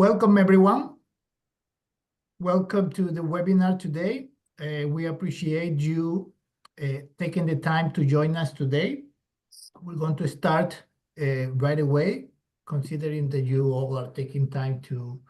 Welcome, everyone. Welcome to the webinar today. We appreciate you taking the time to join us today. We're going to start right away, considering that you all are taking time to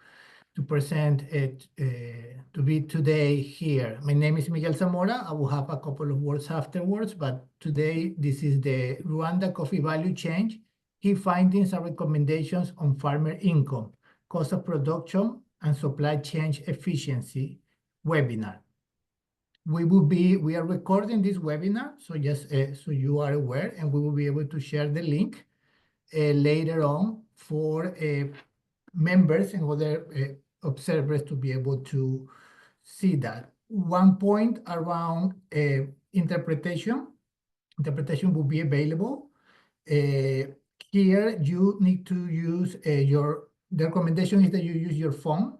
present it, to be today here. My name is Miguel Zamora. I will have a couple of words afterwards, but today this is the Rwanda Coffee Value Chain, key findings and recommendations on farmer income, cost of production, and supply chain efficiency webinar. We are recording this webinar, so just so you are aware, and we will be able to share the link later on for members and other observers to be able to see that. One point around interpretation will be available. Here you need to use the recommendation is that you use your phone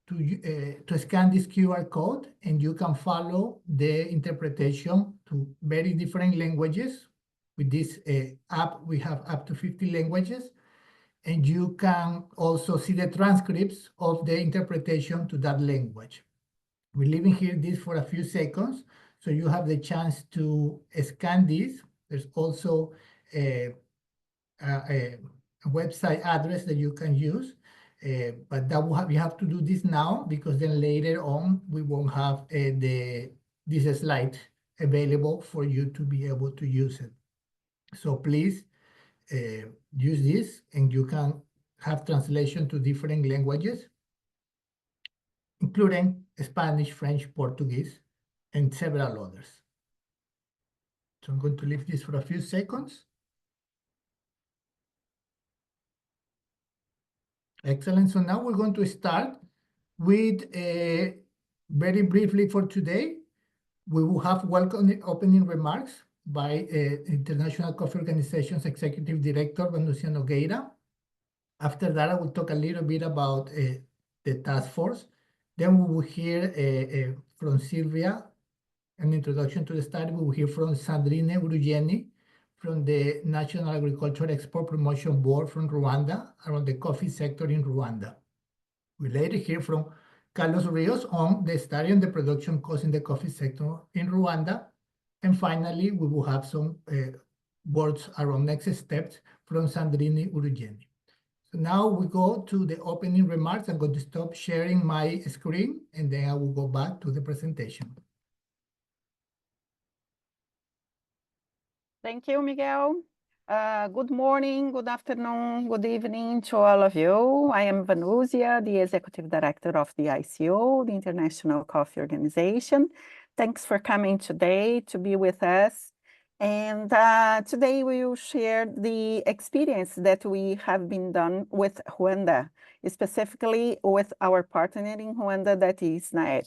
to scan this QR code, and you can follow the interpretation to very different languages. With this app, we have up to 50 languages, and you can also see the transcripts of the interpretation to that language. We're leaving here this for a few seconds, so you have the chance to scan this. There's also a website address that you can use, but you have to do this now, because then later on we won't have this slide available for you to be able to use it. So please use this, and you can have translation to different languages, including Spanish, French, Portuguese, and several others. So I'm going to leave this for a few seconds. Excellent. So now we're going to start with very briefly for today. We will have opening remarks by International Coffee Organization's Executive Director, Vanusia Nogueira. After that, I will talk a little bit about the task force. Then we will hear from Sylvia, an introduction to the study. We will hear from Sandrine Urugeni from the National Agricultural Export Promotion Board from Rwanda around the coffee sector in Rwanda. We later hear from Carlos Rios on the study on the production cost in the coffee sector in Rwanda. And finally, we will have some words around next steps from Sandrine Urugeni. So now we go to the opening remarks. I'm going to stop sharing my screen, and then I will go back to the presentation. Thank you, Miguel. Good morning, good afternoon, good evening to all of you. I am Vanusia, the Executive Director of the ICO, the International Coffee Organization. Thanks for coming today to be with us. And today we will share the experience that we have been done with Rwanda, specifically with our partner in Rwanda, that is NAEP.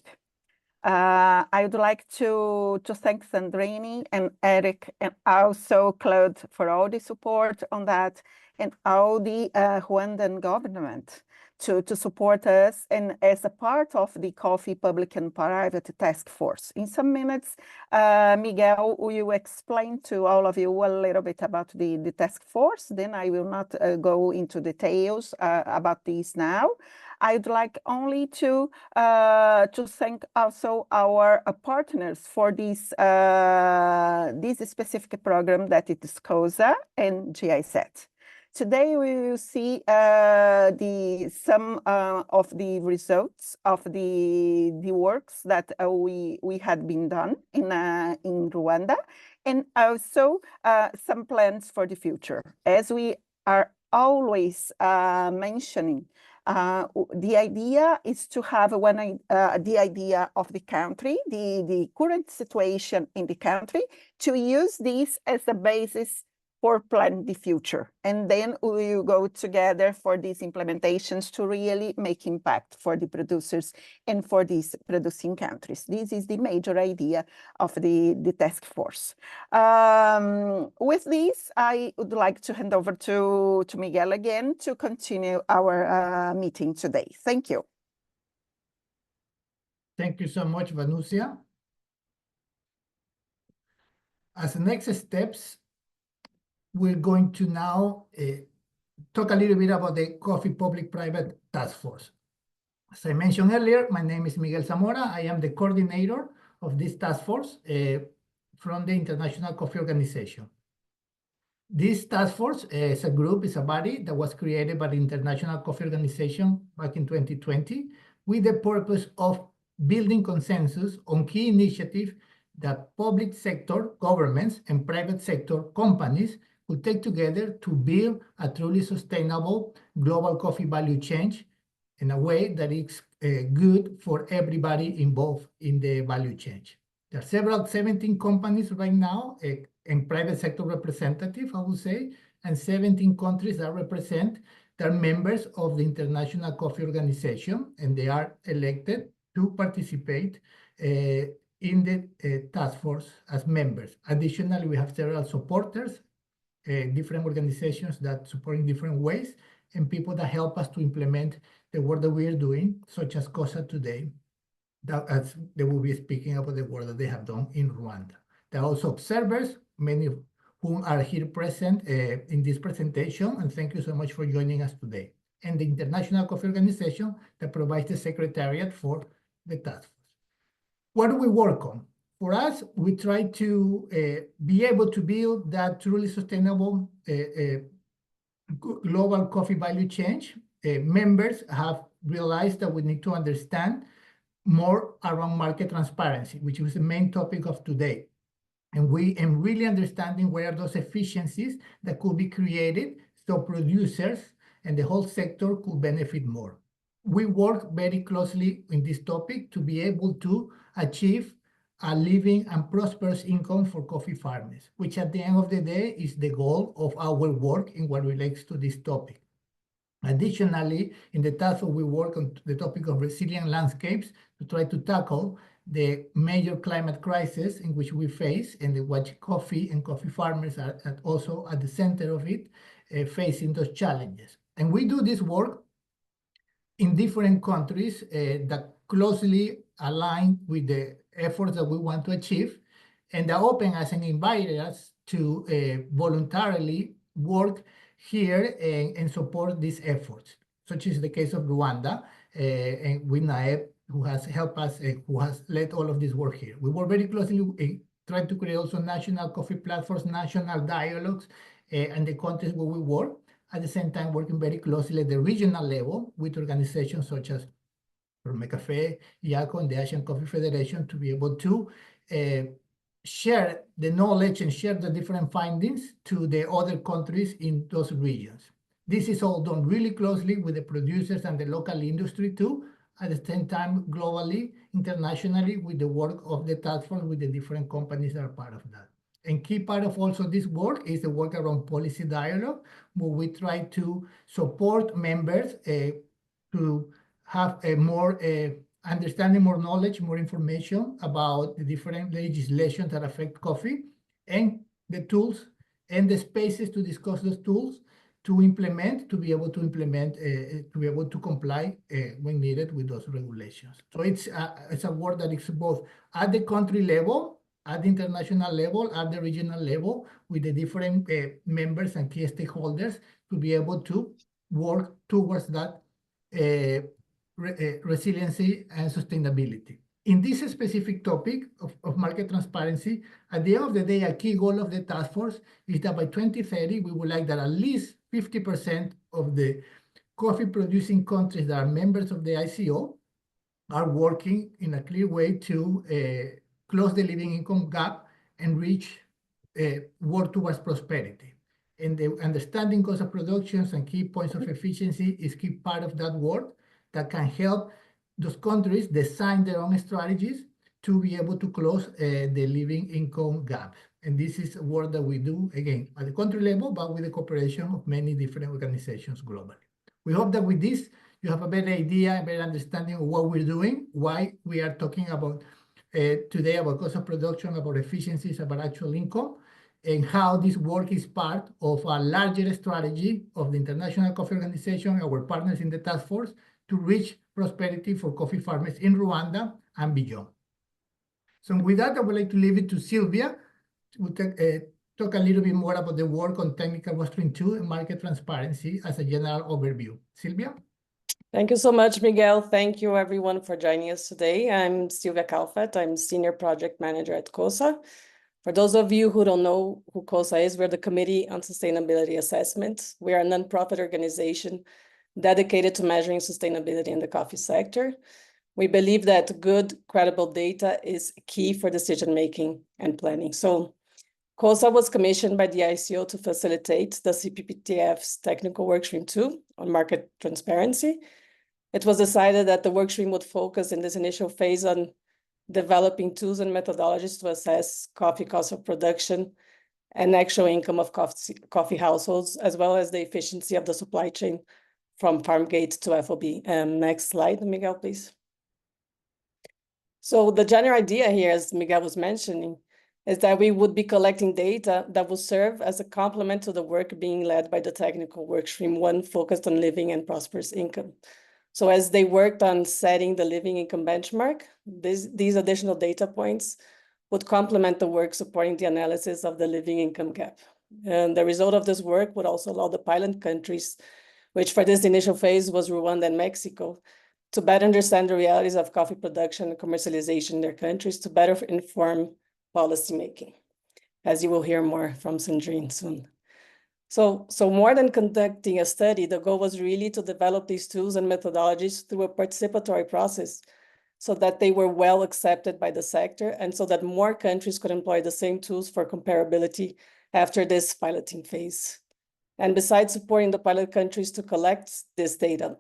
I would like to thank Sandrine and Eric and also Claude for all the support on that, and all the Rwandan government to support us, and as a part of the Coffee Public and Private Task Force. In some minutes, Miguel will explain to all of you a little bit about the task force. Then I will not go into details about this now. I'd like only to thank also our partners for this specific program, that it is COSA and GIZ. Today we will see some of the results of the works that we had been done in Rwanda, and also some plans for the future. As we are always mentioning, the idea is to have the idea of the country, the current situation in the country, to use this as a basis for plan the future. And then we will go together for these implementations to really make impact for the producers and for these producing countries. This is the major idea of the task force. With this, I would like to hand over to Miguel again to continue our meeting today. Thank you. Thank you so much, Vanusia. As the next steps, we're going to now talk a little bit about the Coffee Public-Private Task Force. As I mentioned earlier, my name is Miguel Zamora. I am the coordinator of this task force from the International Coffee Organization. This task force is a group, is a body that was created by the International Coffee Organization back in 2020 with the purpose of building consensus on key initiatives that public sector, governments, and private sector companies could take together to build a truly sustainable global coffee value chain in a way that is good for everybody involved in the value chain. There are 17 companies right now and private sector representative, I would say, and 17 countries that represent, they're members of the International Coffee Organization, and they are elected to participate in the task force as members. Additionally, we have several supporters, different organizations that support in different ways, and people that help us to implement the work that we are doing, such as COSA today, that as they will be speaking about the work that they have done in Rwanda. There are also observers, many of whom are here present in this presentation, and thank you so much for joining us today. And the International Coffee Organization that provides the secretariat for the task force. What do we work on? For us, we try to be able to build that truly sustainable global coffee value chain. Members have realized that we need to understand more around market transparency, which is the main topic of today. And really understanding where are those efficiencies that could be created so producers and the whole sector could benefit more. We work very closely in this topic to be able to achieve a living and prosperous income for coffee farmers, which at the end of the day is the goal of our work in what relates to this topic. Additionally, in the task force, we work on the topic of resilient landscapes to try to tackle the major climate crisis in which we face, and what coffee and coffee farmers are also at the center of it, facing those challenges. And we do this work in different countries that closely align with the efforts that we want to achieve, and that open us and invite us to voluntarily work here and support these efforts, such as the case of Rwanda, and with NAEP, who has helped us, who has led all of this work here. We work very closely, trying to create also national coffee platforms, national dialogues, and the countries where we work. At the same time, working very closely at the regional level with organizations such as Cafe, IACO, and the Asian Coffee Federation to be able to share the knowledge and share the different findings to the other countries in those regions. This is all done really closely with the producers and the local industry too, at the same time globally, internationally, with the work of the task force with the different companies that are part of that. And key part of also this work is the work around policy dialogue, where we try to support members to have a more understanding, more knowledge, more information about the different legislation that affect coffee, and the tools and the spaces to discuss those tools to implement, to be able to implement, to be able to comply when needed with those regulations. So it's a work that is both at the country level, at the international level, at the regional level, with the different members and key stakeholders to be able to work towards that resiliency and sustainability. In this specific topic of market transparency, at the end of the day, a key goal of the task force is that by 2030, we would like that at least 50% of the coffee producing countries that are members of the ICO are working in a clear way to close the living income gap and reach work towards prosperity. And the understanding cost of productions and key points of efficiency is key part of that work that can help those countries design their own strategies to be able to close the living income gap. And this is work that we do, again, at the country level, but with the cooperation of many different organizations globally. We hope that with this, you have a better idea, a better understanding of what we're doing, why we are talking about today about cost of production, about efficiencies, about actual income, and how this work is part of a larger strategy of the International Coffee Organization, our partners in the task force, to reach prosperity for coffee farmers in Rwanda and beyond. So with that, I would like to leave it to Sylvia to talk a little bit more about the work on Technical Workstream 2 and market transparency as a general overview. Sylvia? Thank you so much, Miguel. Thank you, everyone, for joining us today. I'm Sylvia Kalfat. I'm Senior Project Manager at COSA. For those of you who don't know who COSA is, we're the Committee on Sustainability Assessment. We are a nonprofit organization dedicated to measuring sustainability in the coffee sector. We believe that good, credible data is key for decision-making and planning. So COSA was commissioned by the ICO to facilitate the CPPTF's Technical Workstream 2 on market transparency. It was decided that the workstream would focus in this initial phase on developing tools and methodologies to assess coffee cost of production and actual income of coffee households, as well as the efficiency of the supply chain from farm gate to FOB. Next slide, Miguel, please. So the general idea here, as Miguel was mentioning, is that we would be collecting data that will serve as a complement to the work being led by the Technical Workstream 1 focused on living and prosperous income. So as they worked on setting the living income benchmark, these additional data points would complement the work supporting the analysis of the living income gap. And the result of this work would also allow the pilot countries, which for this initial phase was Rwanda and Mexico, to better understand the realities of coffee production and commercialization in their countries to better inform policymaking, as you will hear more from Sandrine soon. So more than conducting a study, the goal was really to develop these tools and methodologies through a participatory process so that they were well accepted by the sector and so that more countries could employ the same tools for comparability after this piloting phase. And besides supporting the pilot countries to collect this data,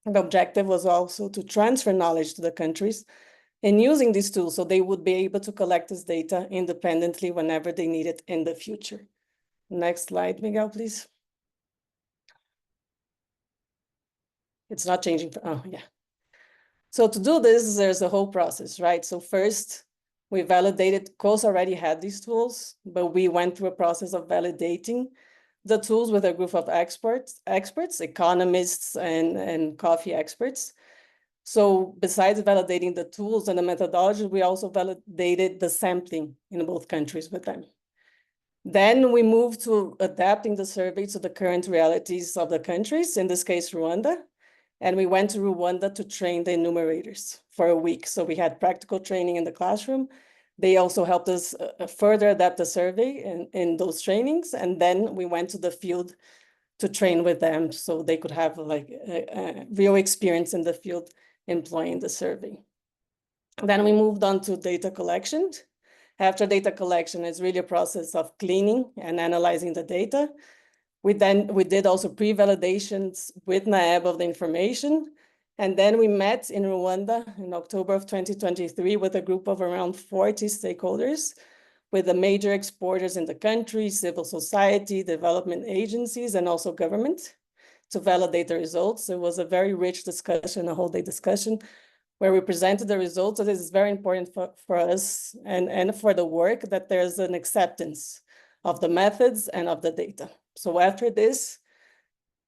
the objective was also to transfer knowledge to the countries and using these tools so they would be able to collect this data independently whenever they need it in the future. Next slide, Miguel, please. It's not changing. Oh, yeah. So to do this, there's a whole process, right? So first, we validated, COSA already had these tools, but we went through a process of validating the tools with a group of experts, economists, and coffee experts. So besides validating the tools and the methodology, we also validated the sampling in both countries with them. Then we moved to adapting the survey to the current realities of the countries, in this case, Rwanda. And we went to Rwanda to train the enumerators for a week. So we had practical training in the classroom. They also helped us further adapt the survey in those trainings. And then we went to the field to train with them so they could have like a real experience in the field employing the survey. Then we moved on to data collection. After data collection, it's really a process of cleaning and analyzing the data. We did also pre-validations with NAEB of the information. And then we met in Rwanda in October of 2023 with a group of around 40 stakeholders with the major exporters in the country, civil society, development agencies, and also government to validate the results. It was a very rich discussion, a whole day discussion, where we presented the results. It is very important for us and for the work that there's an acceptance of the methods and of the data. So after this,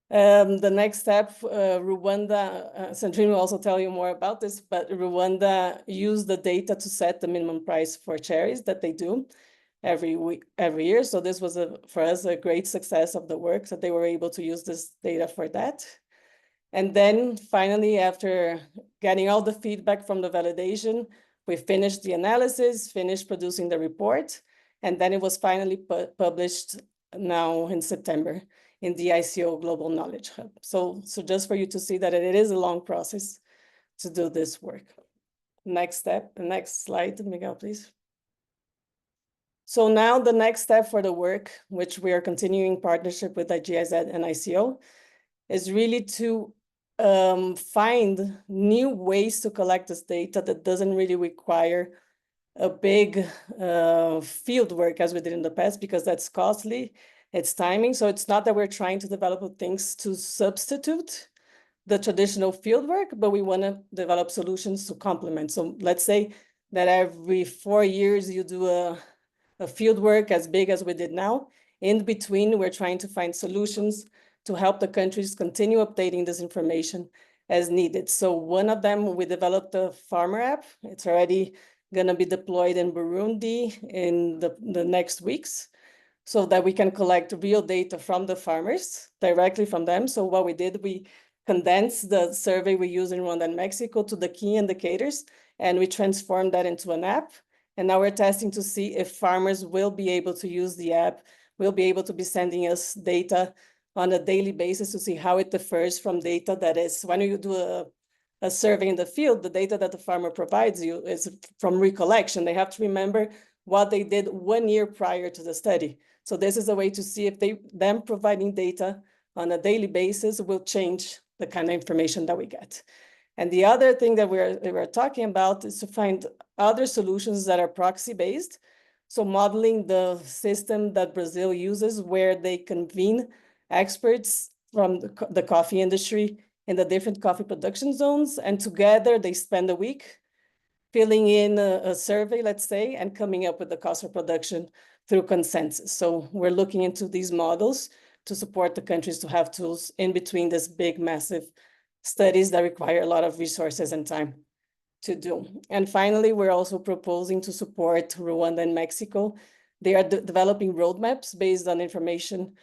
the next step, Rwanda, Sandrine will also tell you more about this, but Rwanda used the data to set the minimum price for cherries that they do every year. So this was for us a great success of the work, that they were able to use this data for that. And then finally, after getting all the feedback from the validation, we finished the analysis, finished producing the report, and then it was finally published now in September in the ICO Global Knowledge Hub. So just for you to see that it is a long process to do this work. Next step, the next slide, Miguel, please. So now the next step for the work, which we are continuing partnership with IGIZ and ICO, is really to find new ways to collect this data that doesn't really require a big field work as we did in the past, because that's costly, it's timing. So it's not that we're trying to develop things to substitute the traditional field work, but we want to develop solutions to complement. So let's say that every 4 years you do a field work as big as we did now. In between, we're trying to find solutions to help the countries continue updating this information as needed. So one of them, we developed a farmer app. It's already going to be deployed in Burundi in the next weeks. so that we can collect real data from the farmers directly from them. So what we did, we condensed the survey we use in Rwanda and Mexico to the key indicators, and we transformed that into an app. And now we're testing to see if farmers will be able to use the app, will be able to be sending us data on a daily basis to see how it differs from data that is, when you do a survey in the field, the data that the farmer provides you is from recollection. They have to remember what they did 1 year prior to the study. So this is a way to see if them providing data on a daily basis will change the kind of information that we get. And the other thing that we're talking about is to find other solutions that are proxy-based. So modeling the system that Brazil uses, where they convene experts from the coffee industry in the different coffee production zones, and together they spend a week filling in a survey, let's say, and coming up with the cost of production through consensus. So we're looking into these models to support the countries to have tools in between this big, massive studies that require a lot of resources and time to do. And finally, we're also proposing to support Rwanda and Mexico. They are developing roadmaps based on information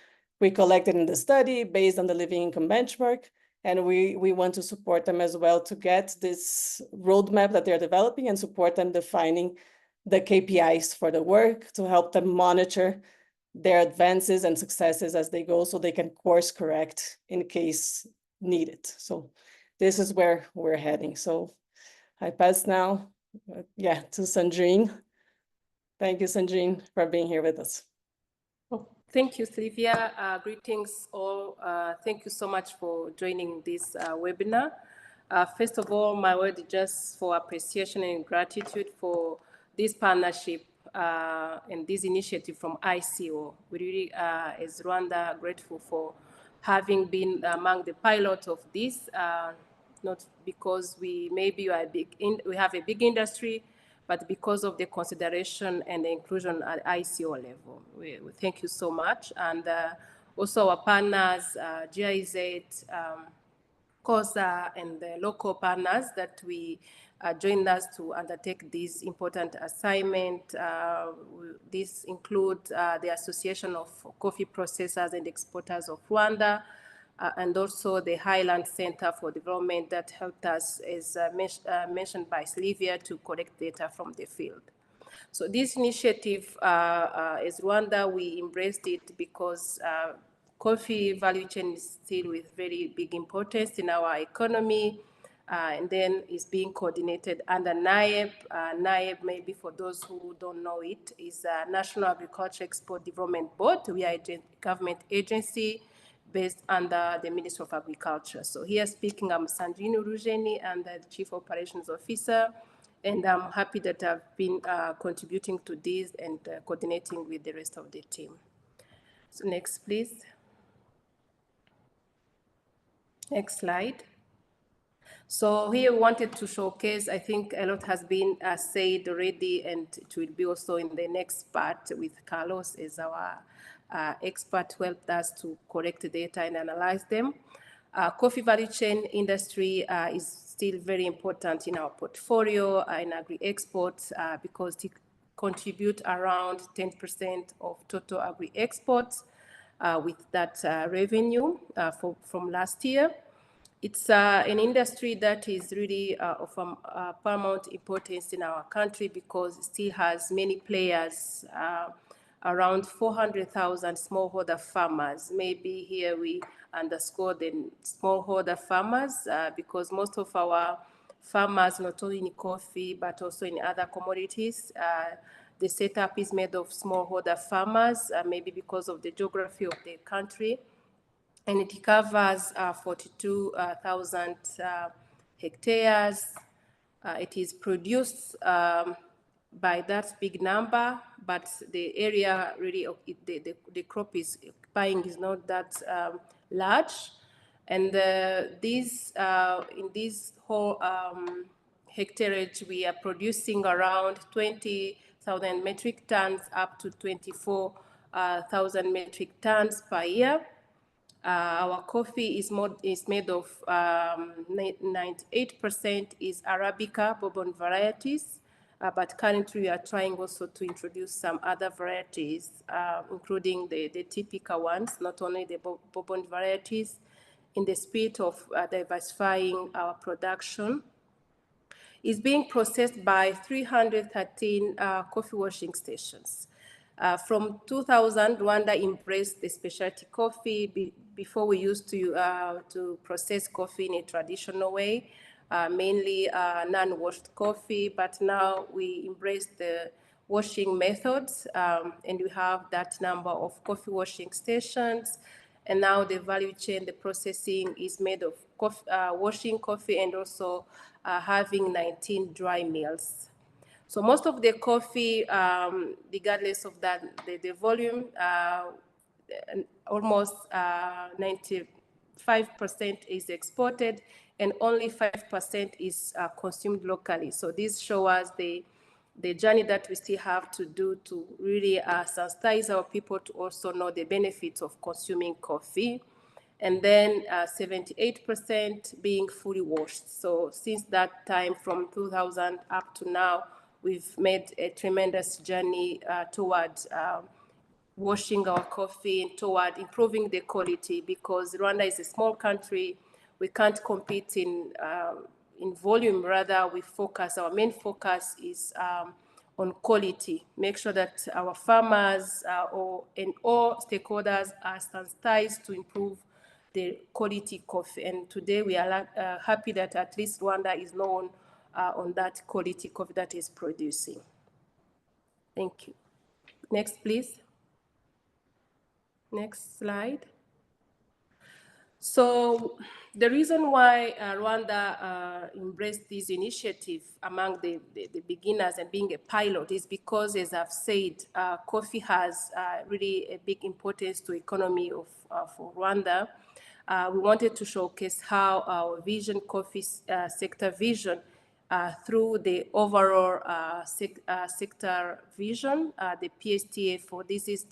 we collected in the study, based on the living income benchmark. And we want to support them as well to get this roadmap that they're developing and support them defining the KPIs for the work to help them monitor their advances and successes as they go, so they can course correct in case needed. So this is where we're heading. So I pass now, to Sandrine. Thank you, Sandrine, for being here with us. Thank you, Sylvia. Greetings all. Thank you so much for joining this webinar. First of all, my word just for appreciation and gratitude for this partnership and this initiative from ICO. We really, as Rwanda, grateful for having been among the pilots of this, not because we have a big industry, but because of the consideration and the inclusion at ICO level. We thank you so much. And also our partners, GIZ, COSA, and the local partners that we joined us to undertake this important assignment. This includes the Association of Coffee Processors and Exporters of Rwanda, and also the Highland Center for Development that helped us, as mentioned by Sylvia, to collect data from the field. So this initiative, as Rwanda, we embraced it because coffee value chain is still with very big importance in our economy, and then is being coordinated under NIEB. NIEB, maybe for those who don't know it, is a National Agriculture Export Development Board. We are a government agency based under the Ministry of Agriculture. So here speaking, I'm Sandrine Urujeni, and the Chief Operations Officer, and I'm happy that I've been contributing to this and coordinating with the rest of the team. So next, please. Next slide. So here we wanted to showcase, I think a lot has been said already, and it will be also in the next part with Carlos as our expert who helped us to collect the data and analyze them. Coffee value chain industry is still very important in our portfolio in agri-exports because it contributes around 10% of total agri-exports with that revenue from last year. It's an industry that is really of paramount importance in our country because it still has many players, around 400,000 smallholder farmers. Maybe here we underscore the smallholder farmers because most of our farmers, not only in coffee, but also in other commodities, the setup is made of smallholder farmers, maybe because of the geography of the country. And it covers 42,000 hectares. It is produced by that big number, but the area really, the crop is occupying is not that large. And in this whole hectareage, we are producing around 20,000 metric tons up to 24,000 metric tons per year. Our coffee is made of 98% is Arabica bourbon varieties, but currently we are trying also to introduce some other varieties, including the typical ones, not only the bourbon varieties, in the spirit of diversifying our production. Is being processed by 313 coffee washing stations. From 2000, Rwanda embraced the specialty coffee. Before we used to process coffee in a traditional way, mainly non-washed coffee, but now we embrace the washing methods, and we have that number of coffee washing stations. And now the value chain, the processing is made of coffee, washing coffee and also having 19 dry mills. So most of the coffee, regardless of that, the volume, almost 95% is exported and only 5% is consumed locally. So this shows us the journey that we still have to do to really sensitize our people to also know the benefits of consuming coffee. And then 78% being fully washed. So since that time, from 2000 up to now, we've made a tremendous journey towards washing our coffee and toward improving the quality, because Rwanda is a small country. We can't compete in volume. Rather, we focus, our main focus is on quality. Make sure that our farmers and all stakeholders are sensitized to improve the quality coffee. And today we are happy that at least Rwanda is known on that quality coffee that is producing. Thank you. Next, please. Next slide. So the reason why Rwanda embraced this initiative among the beginners and being a pilot is because, as I've said, coffee has really a big importance to the economy of Rwanda. We wanted to showcase how our vision, coffee sector vision, through the overall sector vision, the PSTF, for this is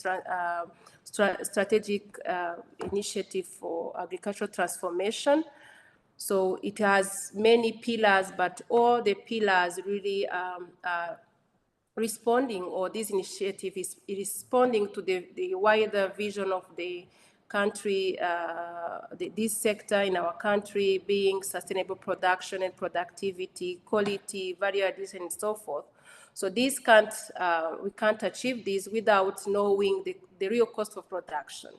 strategic initiative for agricultural transformation. So it has many pillars, but all the pillars really are responding, or this initiative is responding to the wider vision of the country, this sector in our country being sustainable production and productivity, quality, value addition, and so forth. So this we can't achieve this without knowing the real cost of production.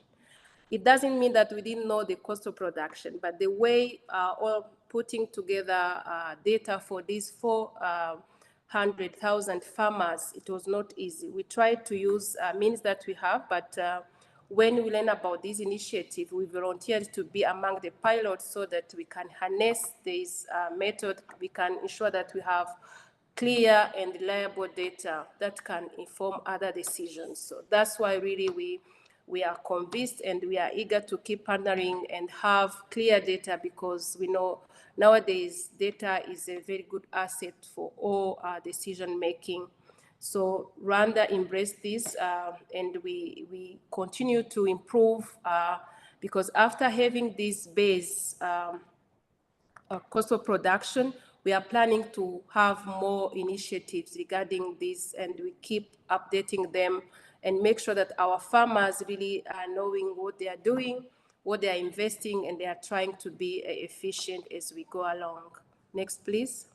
It doesn't mean that we didn't know the cost of production, but the way or putting together data for these 400,000 farmers, it was not easy. We tried to use means that we have, but when we learn about this initiative, we volunteered to be among the pilots so that we can harness this method. We can ensure that we have clear and reliable data that can inform other decisions. So that's why really we are convinced and we are eager to keep partnering and have clear data, because we know nowadays data is a very good asset for all decision making. So Rwanda embraced this and we continue to improve because after having this base cost of production, we are planning to have more initiatives regarding this, and we keep updating them and make sure that our farmers really are knowing what they are doing, what they are investing, and they are trying to be efficient as we go along. Next, please.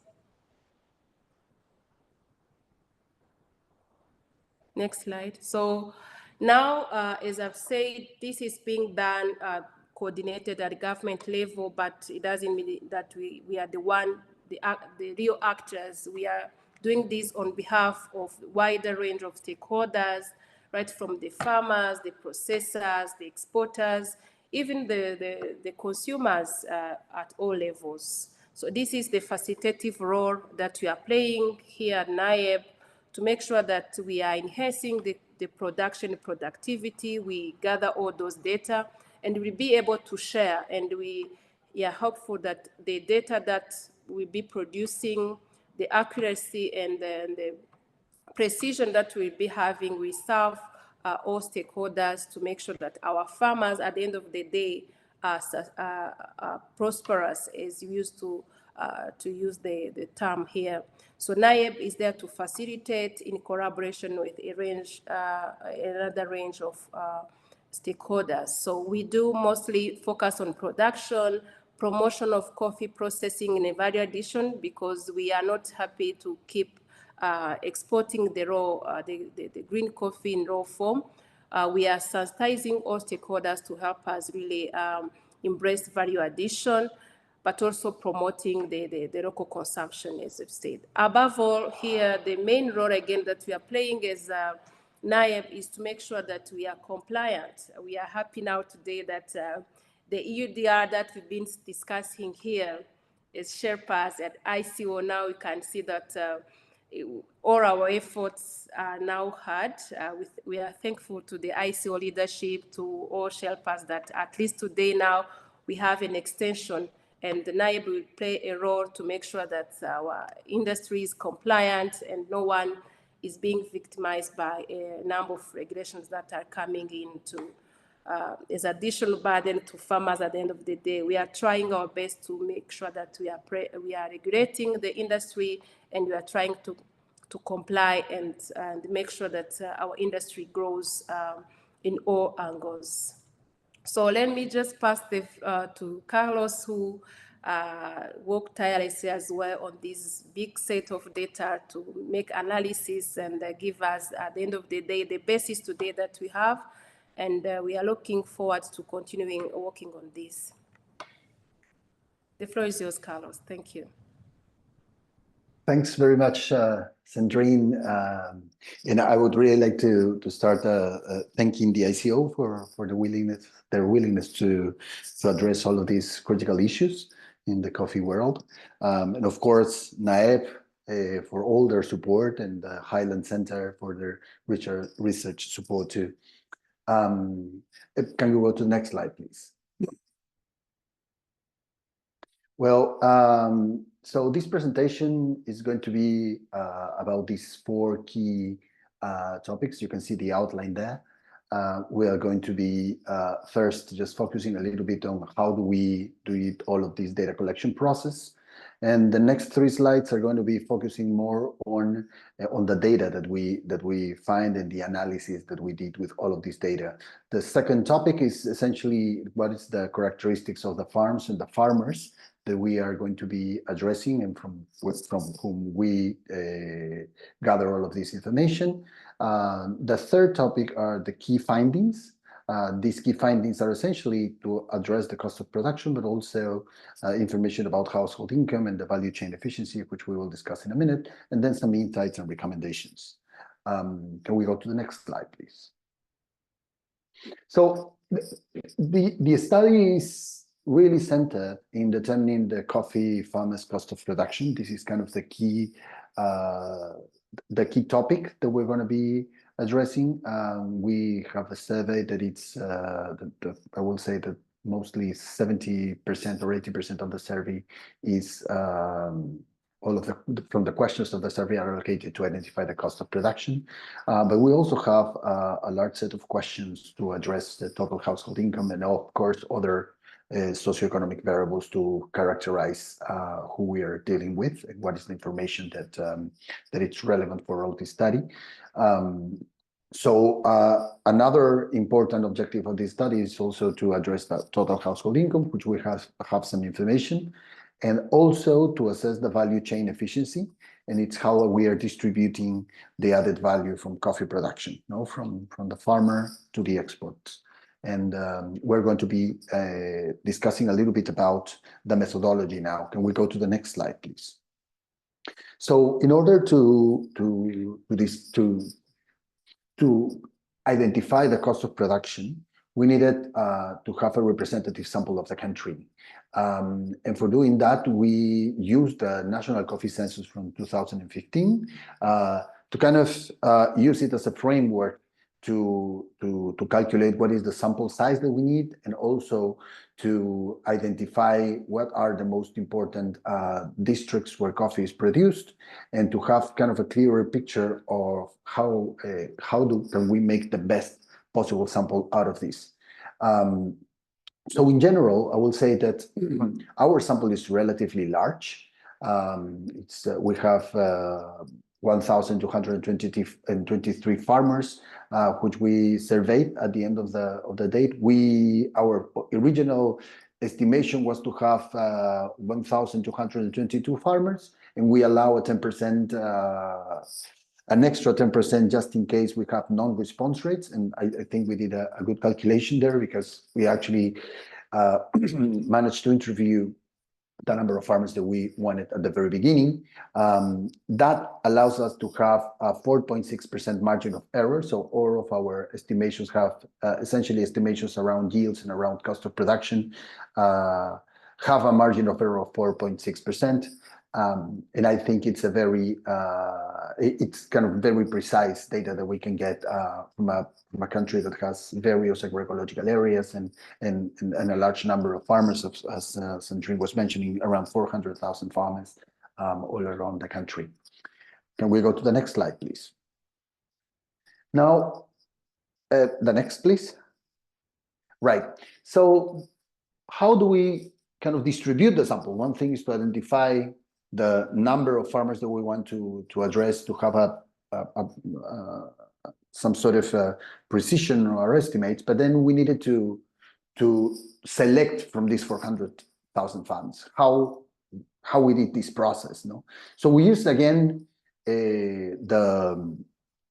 Next slide. So now, as I've said, this is being done coordinated at the government level, but it doesn't mean that we are the real actors. We are doing this on behalf of a wider range of stakeholders, right from the farmers, the processors, the exporters, even the consumers at all levels. So this is the facilitative role that we are playing here at NIAB to make sure that we are enhancing the production productivity. We gather all those data and we'll be able to share, and we are hopeful that the data that we'll be producing, the accuracy and the precision that we'll be having, we serve all stakeholders to make sure that our farmers at the end of the day are prosperous, as we used to to use the term here. So NIAB is there to facilitate in collaboration with another range of stakeholders. So we do mostly focus on production, promotion of coffee processing and value addition, because we are not happy to keep exporting the raw, the green coffee in raw form. We are sensitizing all stakeholders to help us really embrace value addition, but also promoting the local consumption, as I've said. Above all, here, the main role, again, that we are playing as NIAB is to make sure that we are compliant. We are happy now today that the EUDR that we've been discussing here as Sherpas at ICO, now we can see that all our efforts are now heard. We are thankful to the ICO leadership, to all Sherpas, that at least today now we have an extension, and the NIAB will play a role to make sure that our industry is compliant and no one is being victimized by a number of regulations that are coming into as additional burden to farmers at the end of the day. We are trying our best to make sure that we are regulating the industry, and we are trying to comply and make sure that our industry grows in all angles. So let me just pass to Carlos, who worked tirelessly as well on this big set of data to make analysis and give us, at the end of the day, the basis today that we have. And we are looking forward to continuing working on this. The floor is yours, Carlos. Thank you. Thanks very much, Sandrine. And I would really like to start thanking the ICO for their willingness to address all of these critical issues in the coffee world. And of course, NIAB for all their support, and the Highland Center for their research support too. Can you go to the next slide, please? Well, so this presentation is going to be about these 4 key topics. You can see the outline there. We are going to be first just focusing a little bit on how do we do all of this data collection process. And the next 3 slides are going to be focusing more on the data that we find and the analysis that we did with all of this data. The second topic is essentially what is the characteristics of the farms and the farmers that we are going to be addressing, and from whom we gather all of this information. The third topic are the key findings. These key findings are essentially to address the cost of production, but also information about household income and the value chain efficiency, which we will discuss in a minute, and then some insights and recommendations. Can we go to the next slide, please? So the study is really centered in determining the coffee farmers' cost of production. This is kind of the key topic that we're going to be addressing. We have a survey that it's, I will say that mostly 70% or 80% of the survey is all of from the questions of the survey are allocated to identify the cost of production. But we also have a large set of questions to address the total household income, and of course other socioeconomic variables to characterize who we are dealing with and what is the information that it's relevant for all this study. So another important objective of this study is also to address the total household income, which we have some information, and also to assess the value chain efficiency, and it's how we are distributing the added value from coffee production, from the farmer to the exports. And we're going to be discussing a little bit about the methodology now. Can we go to the next slide, please? So in order to identify the cost of production, we needed to have a representative sample of the country. And for doing that, we used the National Coffee Census from 2015 to kind of use it as a framework to calculate what is the sample size that we need, and also to identify what are the most important districts where coffee is produced, and to have kind of a clearer picture of how can we make the best possible sample out of this. So in general, I will say that our sample is relatively large. We have 1,223 farmers, which we surveyed at the end of the date. Our original estimation was to have 1,222 farmers, and we allow a 10%, an extra 10% just in case we have non-response rates. And I think we did a good calculation there, because we actually managed to interview the number of farmers that we wanted at the very beginning. That allows us to have a 4.6% margin of error. So all of our estimations have essentially estimations around yields and around cost of production have a margin of error of 4.6%. And I think it's a very, it's kind of very precise data that we can get from a country that has various agroecological areas and a large number of farmers, as Sandrine was mentioning, around 400,000 farmers all around the country. Can we go to the next slide, please? Now, the next, please. Right. So how do we kind of distribute the sample? One thing is to identify the number of farmers that we want to address, to have some sort of precision on our estimates, but then we needed to select from these 400,000 farms. How we did this process, no? So we used again the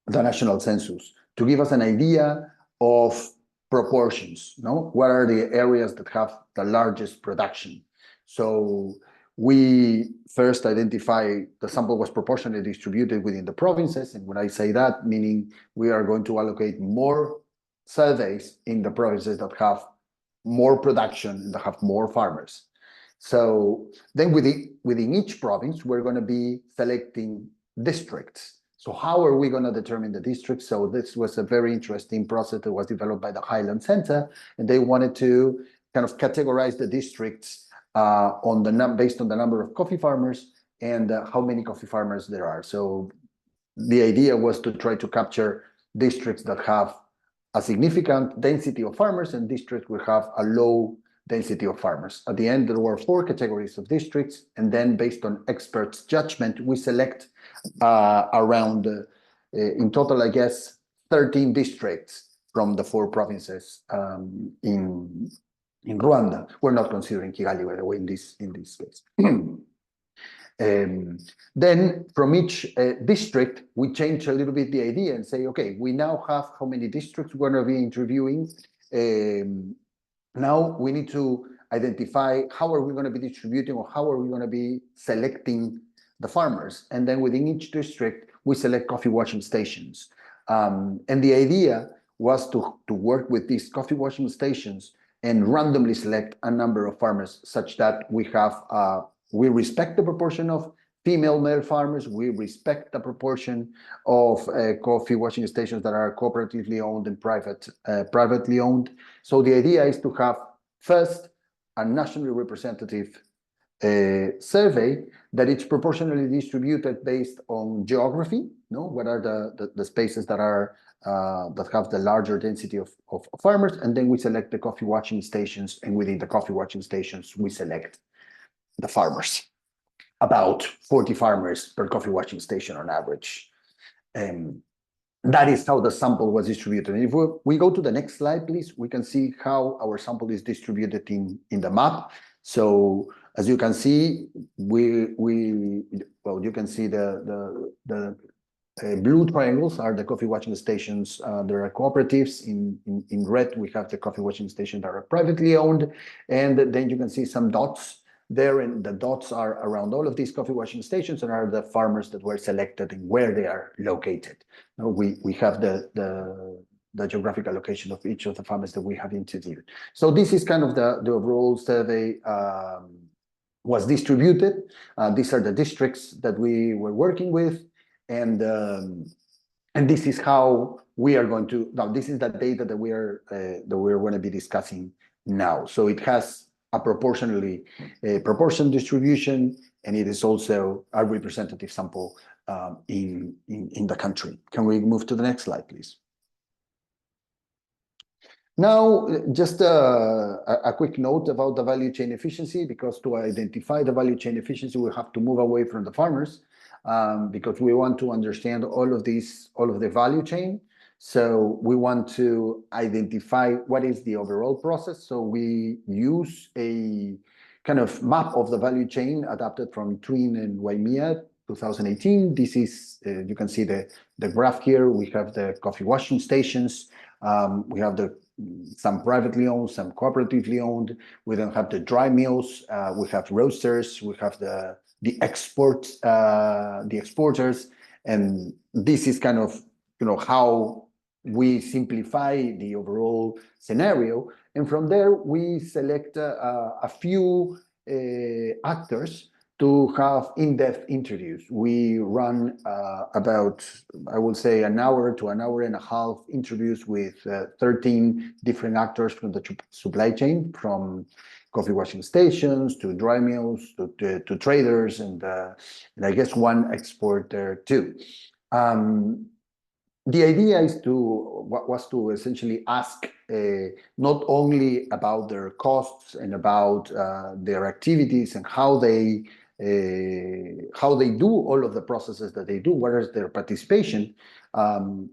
national census to give us an idea of proportions, no? What are the areas that have the largest production? So we first identify the sample was proportionally distributed within the provinces. And when I say that, meaning we are going to allocate more surveys in the provinces that have more production and that have more farmers. So then within each province, we're going to be selecting districts. So how are we going to determine the districts? So this was a very interesting process that was developed by the Highland Center, and they wanted to kind of categorize the districts based on the number of coffee farmers and how many coffee farmers there are. So the idea was to try to capture districts that have a significant density of farmers and districts will have a low density of farmers. At the end, there were 4 categories of districts, and then based on experts' judgment, we select around, in total, I guess, 13 districts from the 4 provinces in Rwanda. We're not considering Kigali, by the way, in this case. Then from each district, we change a little bit the idea and say, okay, we now have how many districts we're going to be interviewing. Now we need to identify how are we going to be distributing or how are we going to be selecting the farmers. And then within each district, we select coffee washing stations. And the idea was to work with these coffee washing stations and randomly select a number of farmers such that we respect the proportion of female male farmers, we respect the proportion of coffee washing stations that are cooperatively owned and privately owned. So the idea is to have first a nationally representative survey that is proportionally distributed based on geography. No, what are the spaces that are that have the larger density of farmers, and then we select the coffee washing stations, and within the coffee washing stations, we select the farmers. About 40 farmers per coffee washing station on average. That is how the sample was distributed. And if we go to the next slide, please, we can see how our sample is distributed in the map. So as you can see, you can see the blue triangles are the coffee washing stations. There are cooperatives. In red, we have the coffee washing stations that are privately owned. And then you can see some dots there, and the dots are around all of these coffee washing stations and are the farmers that were selected and where they are located. Now we have the geographical location of each of the farmers that we have interviewed. So this is kind of the overall survey was distributed. These are the districts that we were working with. And this is how we are going to, now this is the data that we're going to be discussing now. So it has a proportion distribution, and it is also a representative sample in the country. Can we move to the next slide, please? Now, just a quick note about the value chain efficiency, because to identify the value chain efficiency, we have to move away from the farmers, because we want to understand all of the value chain. So we want to identify what is the overall process. So we use a kind of map of the value chain adapted from Twin and Waimea 2018. This is, you can see the graph here. We have the coffee washing stations. We have some privately owned, some cooperatively owned. We then have the dry mills. We have roasters. We have the exporters, and this is kind of how we simplify the overall scenario. And from there, we select a few actors to have in-depth interviews. We run about, I would say, an hour to an hour and a half interviews with 13 different actors from the supply chain, from coffee washing stations to dry mills to traders, and I guess one exporter too. The idea was to essentially ask not only about their costs and about their activities and how they do all of the processes that they do, what is their participation, and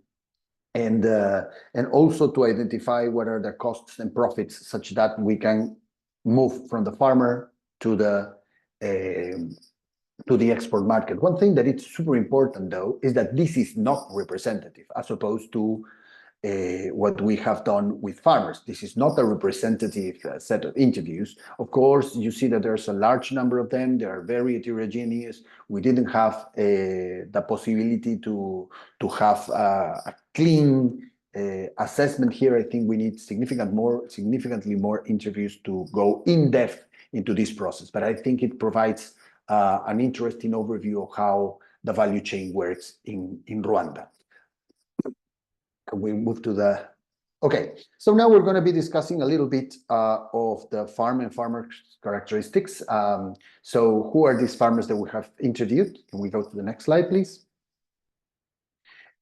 also to identify what are the costs and profits, such that we can move from the farmer to the export market. One thing that is super important, though, is that this is not representative, as opposed to what we have done with farmers. This is not a representative set of interviews. Of course, you see that there's a large number of them. They are very heterogeneous. We didn't have the possibility to have a clean assessment here. I think we need significantly more interviews to go in depth into this process. But I think it provides an interesting overview of how the value chain works in Rwanda. Can we move to the... Okay, so now we're going to be discussing a little bit of the farm and farmer characteristics. So who are these farmers that we have interviewed? Can we go to the next slide, please?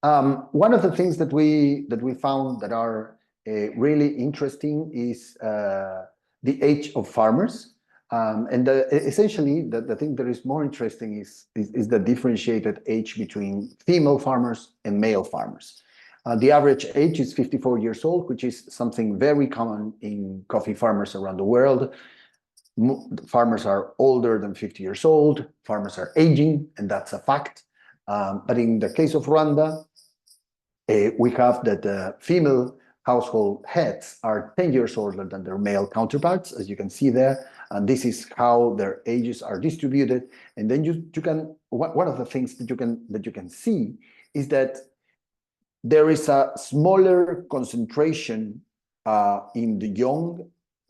One of the things that we found that are really interesting is the age of farmers. And essentially, the thing that is more interesting is the differentiated age between female farmers and male farmers. The average age is 54 years old, which is something very common in coffee farmers around the world. Farmers are older than 50 years old. Farmers are aging, and that's a fact. But in the case of Rwanda, we have that the female household heads are 10 years older than their male counterparts, as you can see there. And this is how their ages are distributed. And then you can, one of the things that you can see is that there is a smaller concentration in the young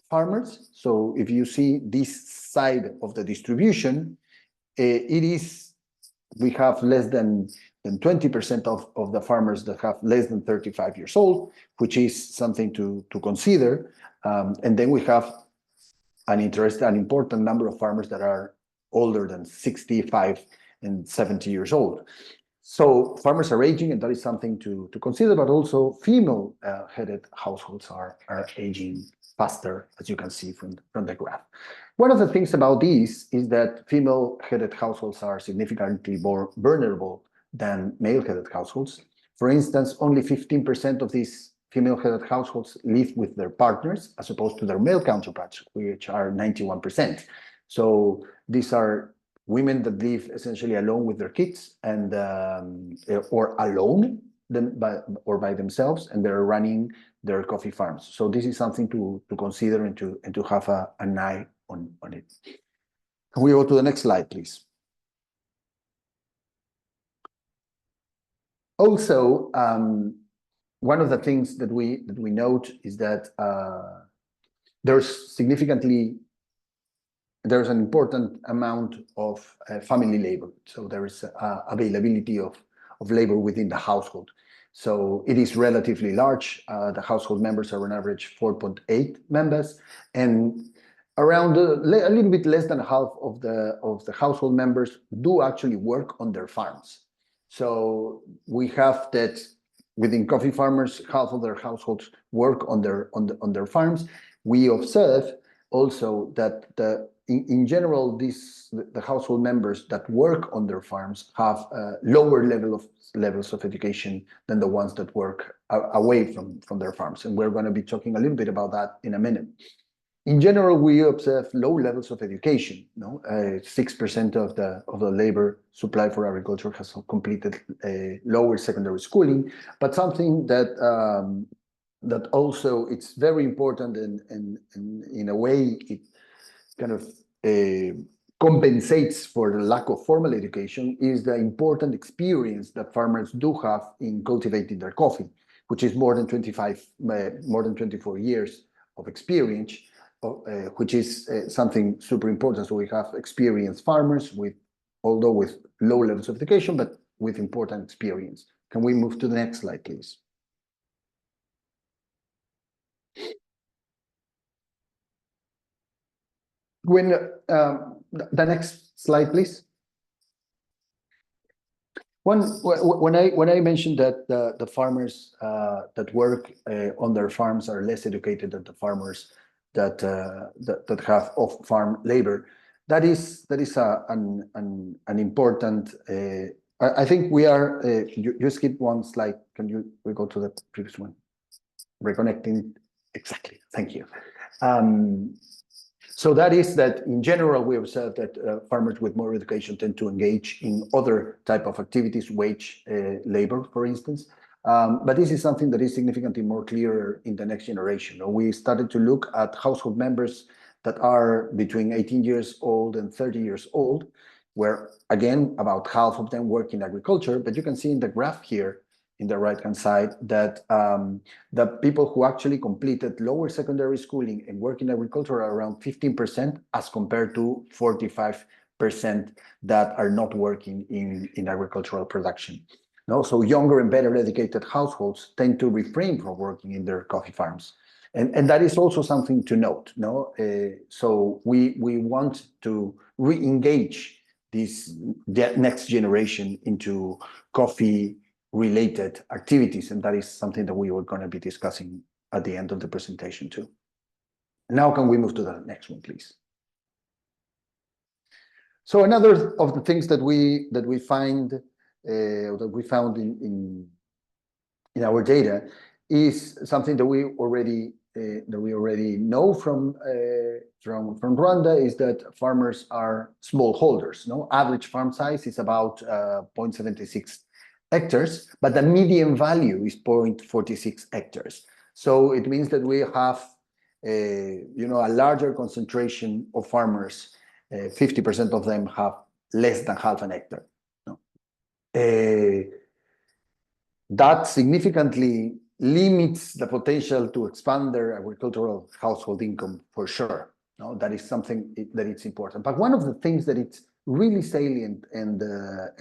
farmers. So if you see this side of the distribution, we have less than 20% of the farmers that have less than 35 years old, which is something to consider. And then we have an important number of farmers that are older than 65 and 70 years old. So farmers are aging, and that is something to consider, but also female-headed households are aging faster, as you can see from the graph. One of the things about these is that female-headed households are significantly more vulnerable than male-headed households. For instance, only 15% of these female-headed households live with their partners, as opposed to their male counterparts, which are 91%. So these are women that live essentially alone with their kids, and or alone or by themselves, and they're running their coffee farms. So this is something to consider and to have an eye on it. Can we go to the next slide, please? Also, one of the things that we note is that there's an important amount of family labor. So there is availability of labor within the household. So it is relatively large. The household members are on average 4.8 members, and around a little bit less than half of the household members do actually work on their farms. So we have that within coffee farmers, half of their households work on their farms. We observe also that in general, the household members that work on their farms have lower levels of education than the ones that work away from their farms. And we're going to be talking a little bit about that in a minute. In general, we observe low levels of education. 6% of the labor supply for agriculture has completed lower secondary schooling, but something that also it's very important, and in a way it kind of compensates for the lack of formal education, is the important experience that farmers do have in cultivating their coffee, which is more than 24 years of experience, which is something super important. So we have experienced farmers although with low levels of education, but with important experience. Can we move to the next slide, please? When the next slide, please. When I mentioned that the farmers that work on their farms are less educated than the farmers that have off-farm labor, that is an important. I think we are. You skip one slide. Can we go to the previous one? Reconnecting. Exactly. Thank you. So that is that in general, we observe that farmers with more education tend to engage in other type of activities, wage labor, for instance. But this is something that is significantly more clearer in the next generation. We started to look at household members that are between 18 years old and 30 years old, where again, about half of them work in agriculture. But you can see in the graph here, in the right-hand side, that the people who actually completed lower secondary schooling and work in agriculture are around 15% as compared to 45% that are not working in agricultural production. So younger and better educated households tend to refrain from working in their coffee farms. And that is also something to note. So we want to re-engage this next generation into coffee related activities, and that is something that we were going to be discussing at the end of the presentation too. Now can we move to the next one, please? So another of the things that we found in our data is something that we already know from Rwanda, is that farmers are smallholders. Average farm size is about 0.76 hectares, but the median value is 0.46 hectares. So it means that we have a larger concentration of farmers. 50% of them have less than half an hectare. That significantly limits the potential to expand their agricultural household income for sure. That is something that it's important. But one of the things that it's really salient and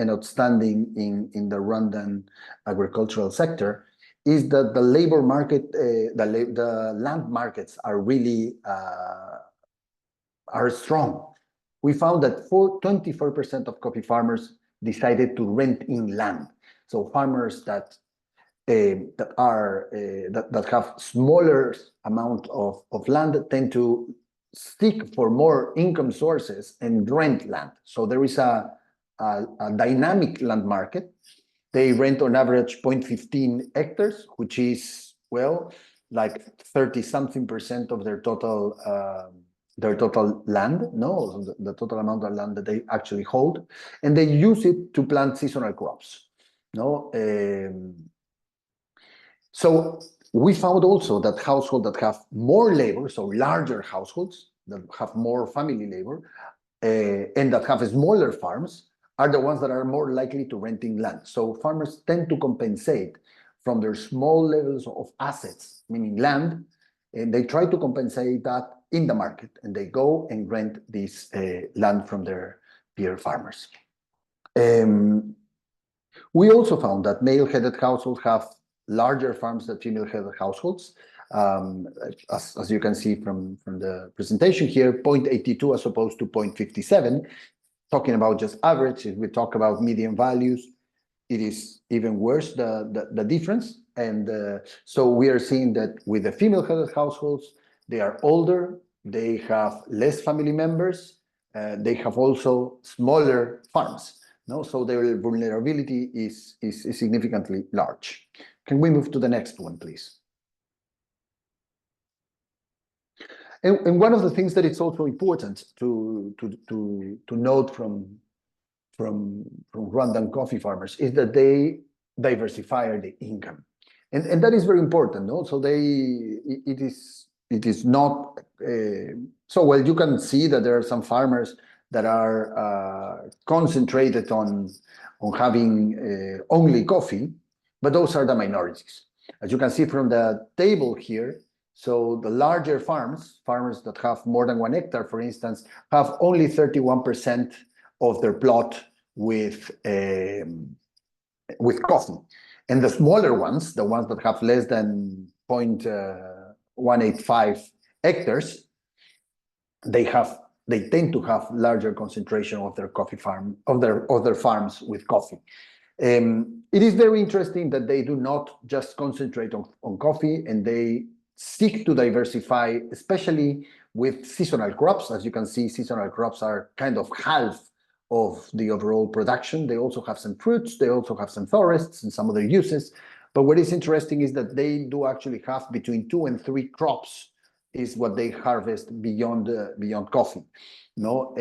outstanding in the Rwandan agricultural sector is that the labor market, the land markets are really are strong. We found that 24% of coffee farmers decided to rent in land. So farmers that have smaller amount of land tend to seek for more income sources and rent land. So there is a dynamic land market. They rent on average 0.15 hectares, which is, well, like 30-something% of their total land, the total amount of land that they actually hold, and they use it to plant seasonal crops. So we found also that households that have more labor, so larger households that have more family labor, and that have smaller farms, are the ones that are more likely to renting land. So farmers tend to compensate from their small levels of assets, meaning land, and they try to compensate that in the market, and they go and rent this land from their peer farmers. We also found that male-headed households have larger farms than female-headed households. As you can see from the presentation here, 0.82 as opposed to 0.57. Talking about just average, if we talk about median values, it is even worse, the difference. And so we are seeing that with the female-headed households, they are older, they have less family members, they have also smaller farms. No, so their vulnerability is significantly large. Can we move to the next one, please? And one of the things that it's also important to note from Rwandan coffee farmers is that they diversify the income, and that is very important. No, so it is not so well. You can see that there are some farmers that are concentrated on having only coffee, but those are the minorities. As you can see from the table here, so the larger farmers that have more than 1 hectare, for instance, have only 31% of their plot with coffee. And the smaller ones, the ones that have less than 0.185 hectares, they tend to have larger concentration of their coffee farm, of their farms with coffee. It is very interesting that they do not just concentrate on coffee, and they seek to diversify, especially with seasonal crops. As you can see, seasonal crops are kind of half of the overall production. They also have some fruits, they also have some forests and some other uses. But what is interesting is that they do actually have between 2 and 3 crops is what they harvest beyond coffee. No,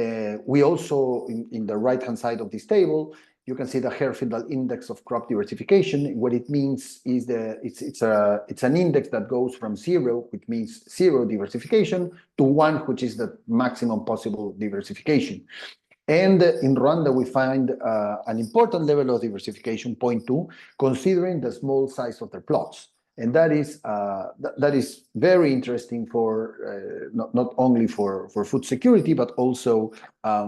we also in the right-hand side of this table, you can see the Herfindahl index of crop diversification. What it means is it's an index that goes from 0, which means 0 diversification, to 1, which is the maximum possible diversification. And in Rwanda, we find an important level of diversification, 0.2, considering the small size of their plots. And that is very interesting for not only for food security, but also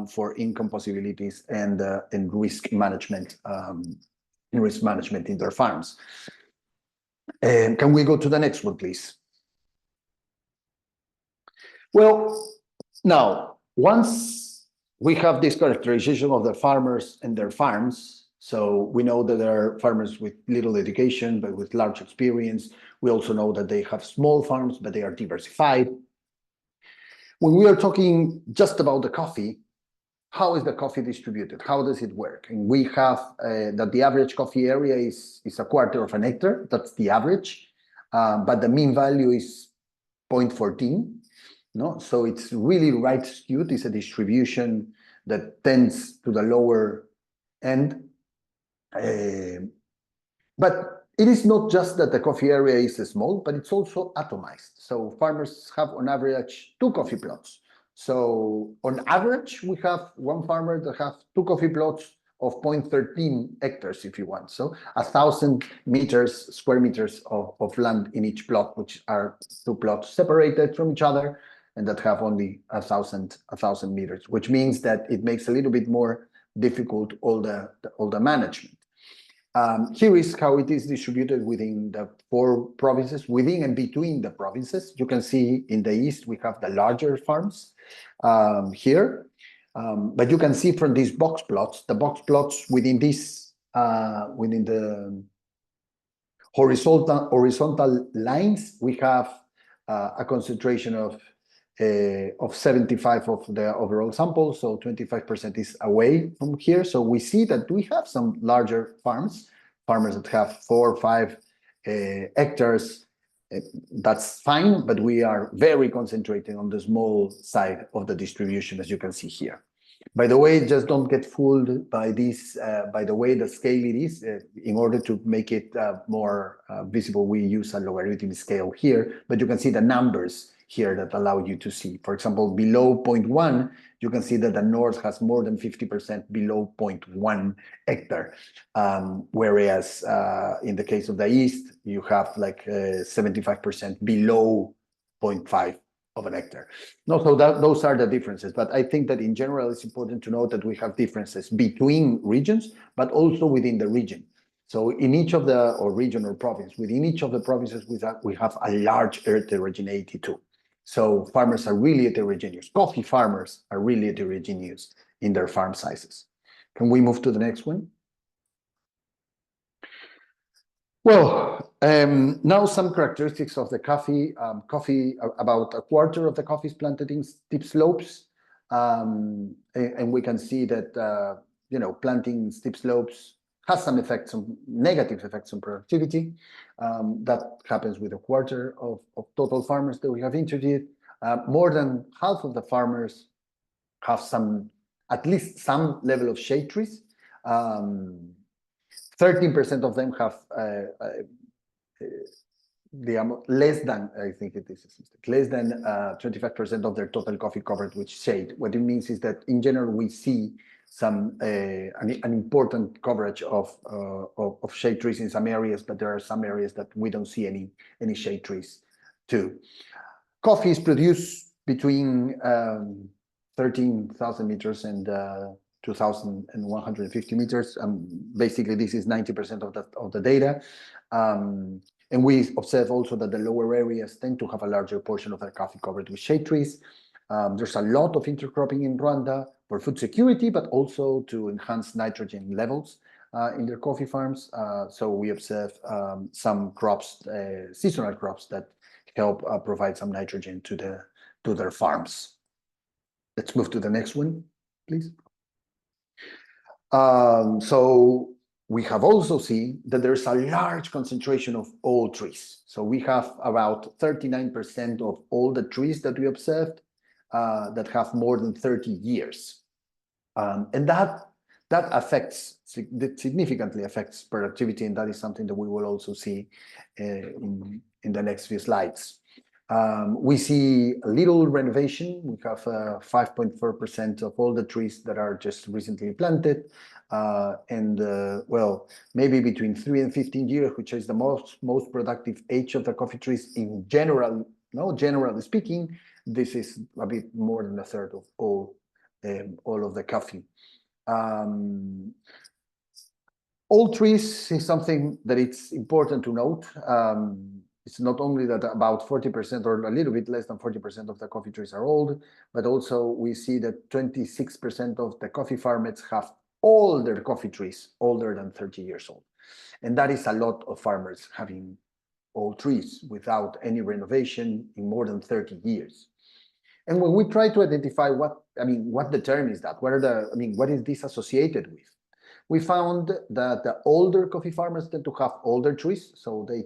for income possibilities and risk management in their farms. And can we go to the next one, please? Well, now once we have this characterization of the farmers and their farms, so we know that there are farmers with little education, but with large experience. We also know that they have small farms, but they are diversified. When we are talking just about the coffee, how is the coffee distributed? How does it work? And we have that the average coffee area is 1/4 of an hectare. That's the average, but the mean value is 0.14. No, so it's really right skewed. It's a distribution that tends to the lower end. But it is not just that the coffee area is small, but it's also atomized. So farmers have on average 2 coffee plots. So on average, we have one farmer that has 2 coffee plots of 0.13 hectares, if you want. So 1,000 square meters of land in each plot, which are 2 plots separated from each other, and that have only 1,000 meters, which means that it makes a little bit more difficult all the management. Here is how it is distributed within the 4 provinces, within and between the provinces. You can see in the east we have the larger farms here, but you can see from these box plots, the box plots within this within the horizontal lines, we have a concentration of 75 of the overall sample, so 25% is away from here. So we see that we have some larger farmers that have 4 or 5 hectares. That's fine, but we are very concentrated on the small side of the distribution, as you can see here. By the way, just don't get fooled by this, by the way the scale it is. In order to make it more visible, we use a logarithmic scale here, but you can see the numbers here that allow you to see. For example, below 0.1, you can see that the north has more than 50% below 0.1 hectare. Whereas in the case of the east, you have like 75% below 0.5 of an hectare. No, so those are the differences. But I think that in general, it's important to note that we have differences between regions, but also within the region. So in each of the, or region or province, within each of the provinces, we have a large heterogeneity too. So farmers are really heterogeneous. Coffee farmers are really heterogeneous in their farm sizes. Can we move to the next one? Well, now some characteristics of the coffee. About a quarter of the coffee is planted in steep slopes, and we can see that planting steep slopes has some effects, some negative effects on productivity. That happens with a quarter of total farmers that we have interviewed. More than half of the farmers have at least some level of shade trees. 13% of them have less than, I think it is less than 25% of their total coffee covered with shade. What it means is that in general we see an important coverage of shade trees in some areas, but there are some areas that we don't see any shade trees too. Coffee is produced between 13,000 meters and 2,150 meters. Basically, this is 90% of the data. And we observe also that the lower areas tend to have a larger portion of their coffee covered with shade trees. There's a lot of intercropping in Rwanda for food security, but also to enhance nitrogen levels in their coffee farms. So we observe some crops, seasonal crops that help provide some nitrogen to their farms. Let's move to the next one, please. So we have also seen that there's a large concentration of old trees. So we have about 39% of all the trees that we observed that have more than 30 years. And that significantly affects productivity, and that is something that we will also see in the next few slides. We see a little renovation. We have 5.4% of all the trees that are just recently planted. Well, maybe between 3 and 15 years, which is the most productive age of the coffee trees in general, generally speaking, this is a bit more than a third of all of the coffee. Old trees is something that it's important to note. It's not only that about 40% or a little bit less than 40% of the coffee trees are old, but also we see that 26% of the coffee farmers have all their coffee trees older than 30 years old. And that is a lot of farmers having old trees without any renovation in more than 30 years. And when we try to identify what the term is that, what is this associated with? We found that the older coffee farmers tend to have older trees, so the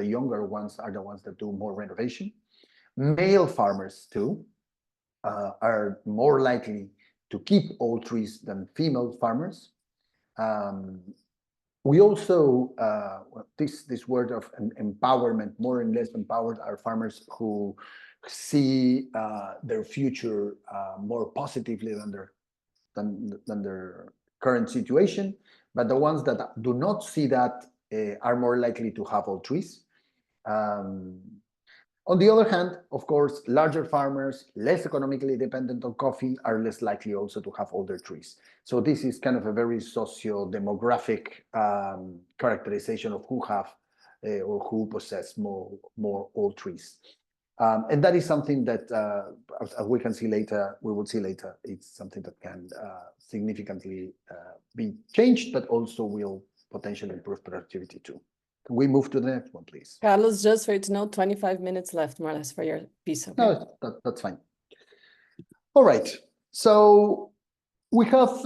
younger ones are the ones that do more renovation. Male farmers too are more likely to keep old trees than female farmers. We also, this word of empowerment, more and less empowered are farmers who see their future more positively than their current situation, but the ones that do not see that are more likely to have old trees. On the other hand, of course, larger farmers, less economically dependent on coffee, are less likely also to have older trees. So this is kind of a very socio-demographic characterization of who have or who possess more old trees. And that is something that we will see later, it's something that can significantly be changed, but also will potentially improve productivity too. Can we move to the next one, please? Carlos, just for you to know, 25 minutes left, more or less, for your piece. Okay? No, that's fine. All right. So we have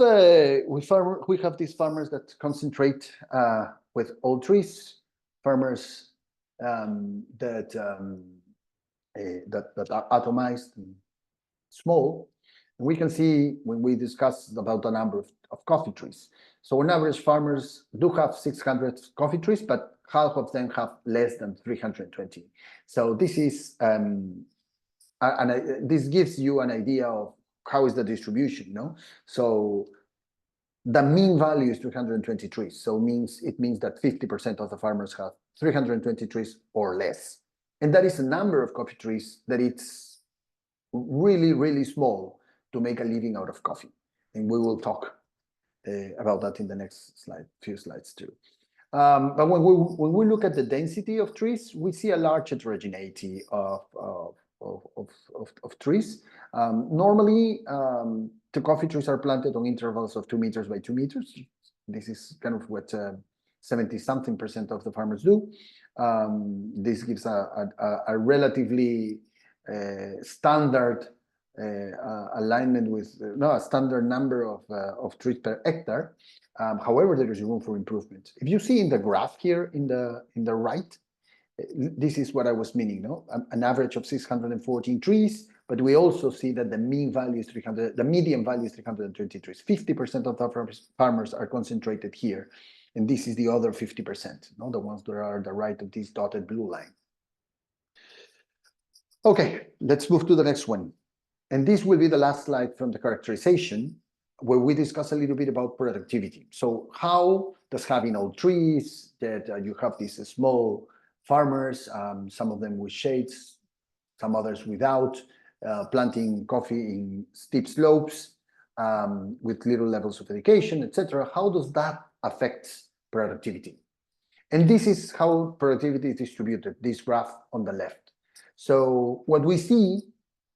these farmers that concentrate with old trees, farmers that are atomized and small. And we can see when we discuss about the number of coffee trees. So on average, farmers do have 600 coffee trees, but half of them have less than 320. So this is, this gives you an idea of how is the distribution, no? So the mean value is 320 trees. So it means that 50% of the farmers have 320 trees or less. And that is a number of coffee trees that it's really, really small to make a living out of coffee. And we will talk about that in the next few slides too. But when we look at the density of trees, we see a large heterogeneity of trees. Normally, the coffee trees are planted on intervals of 2 meters by 2 meters. This is kind of what 70-something% of the farmers do. This gives a relatively standard alignment with a standard number of trees per hectare. However, there is room for improvement. If you see in the graph here in the right, this is what I was meaning, no? An average of 614 trees, but we also see that the mean value is 300, the median value is 320 trees. 50% of the farmers are concentrated here, and this is the other 50%, no? The ones that are the right of this dotted blue line. Okay, let's move to the next one. And this will be the last slide from the characterization, where we discuss a little bit about productivity. So how does having all trees, that you have these small farmers, some of them with shades, some others without, planting coffee in steep slopes, with little levels of education, etc. How does that affect productivity? And this is how productivity is distributed, this graph on the left. So what we see,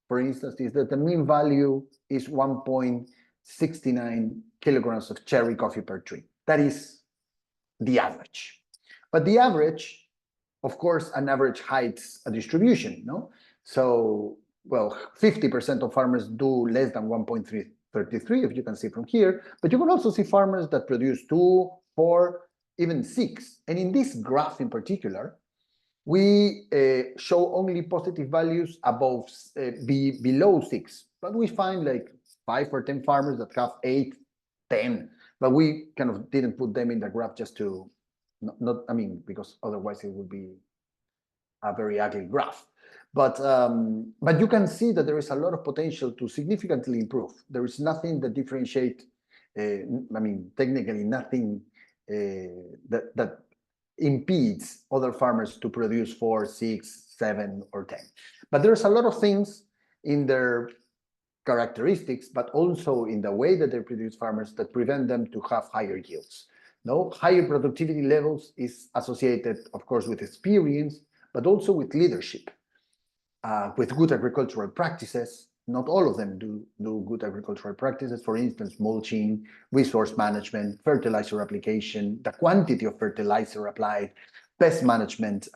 for instance, is that the mean value is 1.69 kilograms of cherry coffee per tree. That is the average. But the average, of course, an average hides a distribution, no? So, well, 50% of farmers do less than 1.33, if you can see from here, but you can also see farmers that produce 2, 4, even 6. And in this graph in particular, we show only positive values above, below 6, but we find like 5 or 10 farmers that have 8, 10, but we kind of didn't put them in the graph just to, I mean, because otherwise it would be a very ugly graph. But you can see that there is a lot of potential to significantly improve. There is nothing that differentiate, I mean, technically nothing that impedes other farmers to produce 4, 6, 7, or 10. But there's a lot of things in their characteristics, but also in the way that they produce farmers that prevent them to have higher yields. No, higher productivity levels is associated, of course, with experience, but also with leadership, with good agricultural practices. Not all of them do good agricultural practices. For instance, mulching, resource management, fertilizer application, the quantity of fertilizer applied, pest management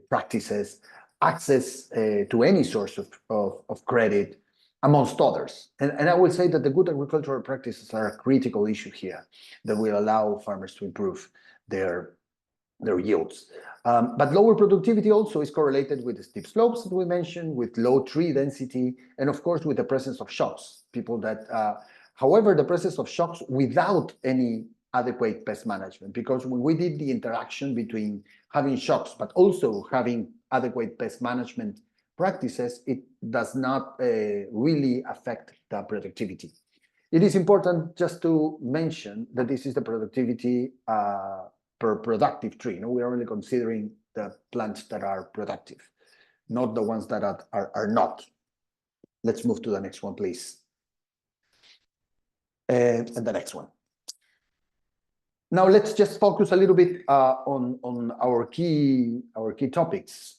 practices, access to any source of credit, amongst others. And I will say that the good agricultural practices are a critical issue here that will allow farmers to improve their yields. But lower productivity also is correlated with the steep slopes that we mentioned, with low tree density, and of course with the presence of shocks. People that, however, the presence of shocks without any adequate pest management, because when we did the interaction between having shocks but also having adequate pest management practices, it does not really affect the productivity. It is important just to mention that this is the productivity per productive tree. No, we are only considering the plants that are productive, not the ones that are not. Let's move to the next one, please. And the next one. Now let's just focus a little bit on our key topics.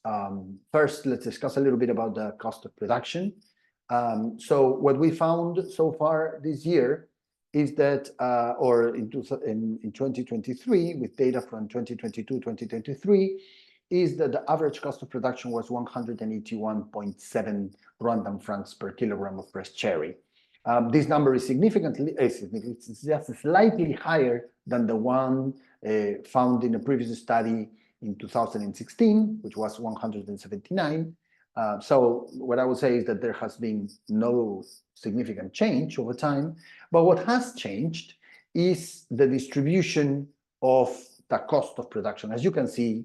First, let's discuss a little bit about the cost of production. So what we found so far this year is that, or in 2023, with data from 2022-2023, is that the average cost of production was 181.7 Rwandan francs per kilogram of fresh cherry. This number is it's just slightly higher than the one found in a previous study in 2016, which was 179. So what I would say is that there has been no significant change over time, but what has changed is the distribution of the cost of production, as you can see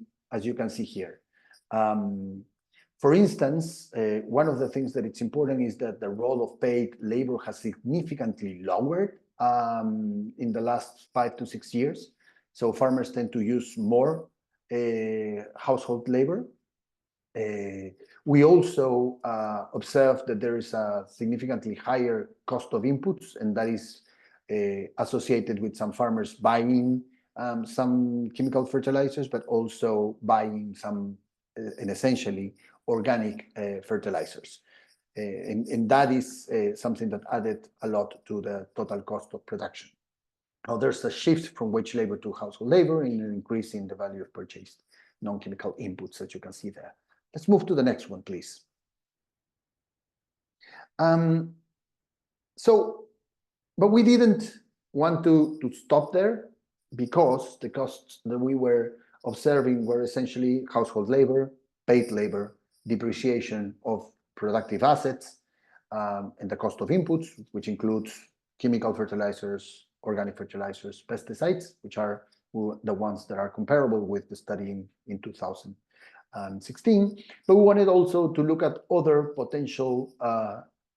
here. For instance, one of the things that it's important is that the role of paid labor has significantly lowered in the last 5 to 6 years. So farmers tend to use more household labor. We also observe that there is a significantly higher cost of inputs, and that is associated with some farmers buying some chemical fertilizers, but also buying some, and essentially, organic fertilizers. And that is something that added a lot to the total cost of production. how there's a shift from wage labor to household labor and an increase in the value of purchased non-chemical inputs that you can see there. Let's move to the next one, please. But we didn't want to stop there, because the costs that we were observing were essentially household labor, paid labor, depreciation of productive assets, and the cost of inputs, which includes chemical fertilizers, organic fertilizers, pesticides, which are the ones that are comparable with the study in 2016. But we wanted also to look at other potential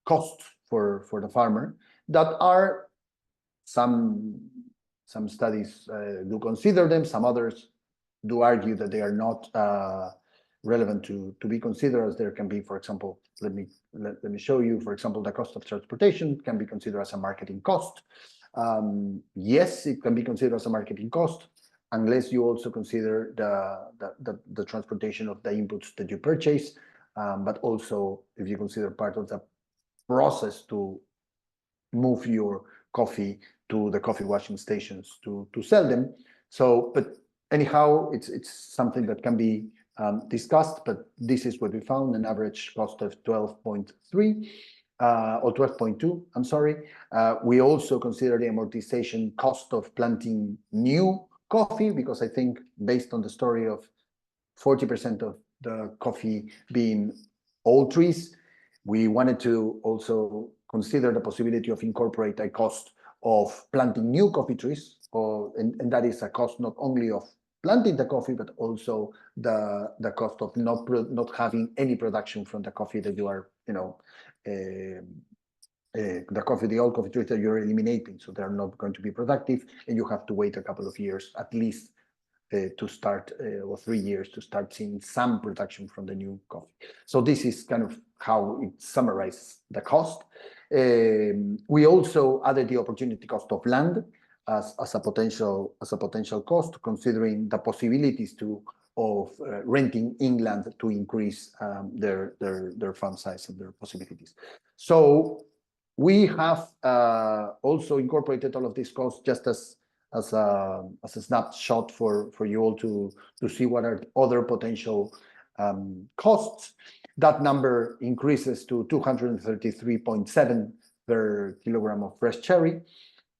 costs for the farmer that are some studies do consider them, some others do argue that they are not relevant to be considered, as there can be, for example, let me show you, for example, the cost of transportation can be considered as a marketing cost. Yes, it can be considered as a marketing cost, unless you also consider the transportation of the inputs that you purchase, but also if you consider part of the process to move your coffee to the coffee washing stations to sell them. So, but anyhow, it's something that can be discussed, but this is what we found, an average cost of 12.3 or 12.2, I'm sorry. We also consider the amortization cost of planting new coffee, because I think based on the story of 40% of the coffee being old trees, we wanted to also consider the possibility of incorporate a cost of planting new coffee trees, and that is a cost not only of planting the coffee, but also the cost of not having any production from the coffee that you are, the old coffee trees that you're eliminating, so they're not going to be productive, and you have to wait a couple of years at least to start, or 3 years to start seeing some production from the new coffee. So this is kind of how it summarizes the cost. We also added the opportunity cost of land as a potential cost, considering the possibilities of renting inland to increase their farm size and their possibilities. So we have also incorporated all of these costs just as a snapshot for you all to see what are other potential costs. That number increases to 233.7 per kilogram of fresh cherry.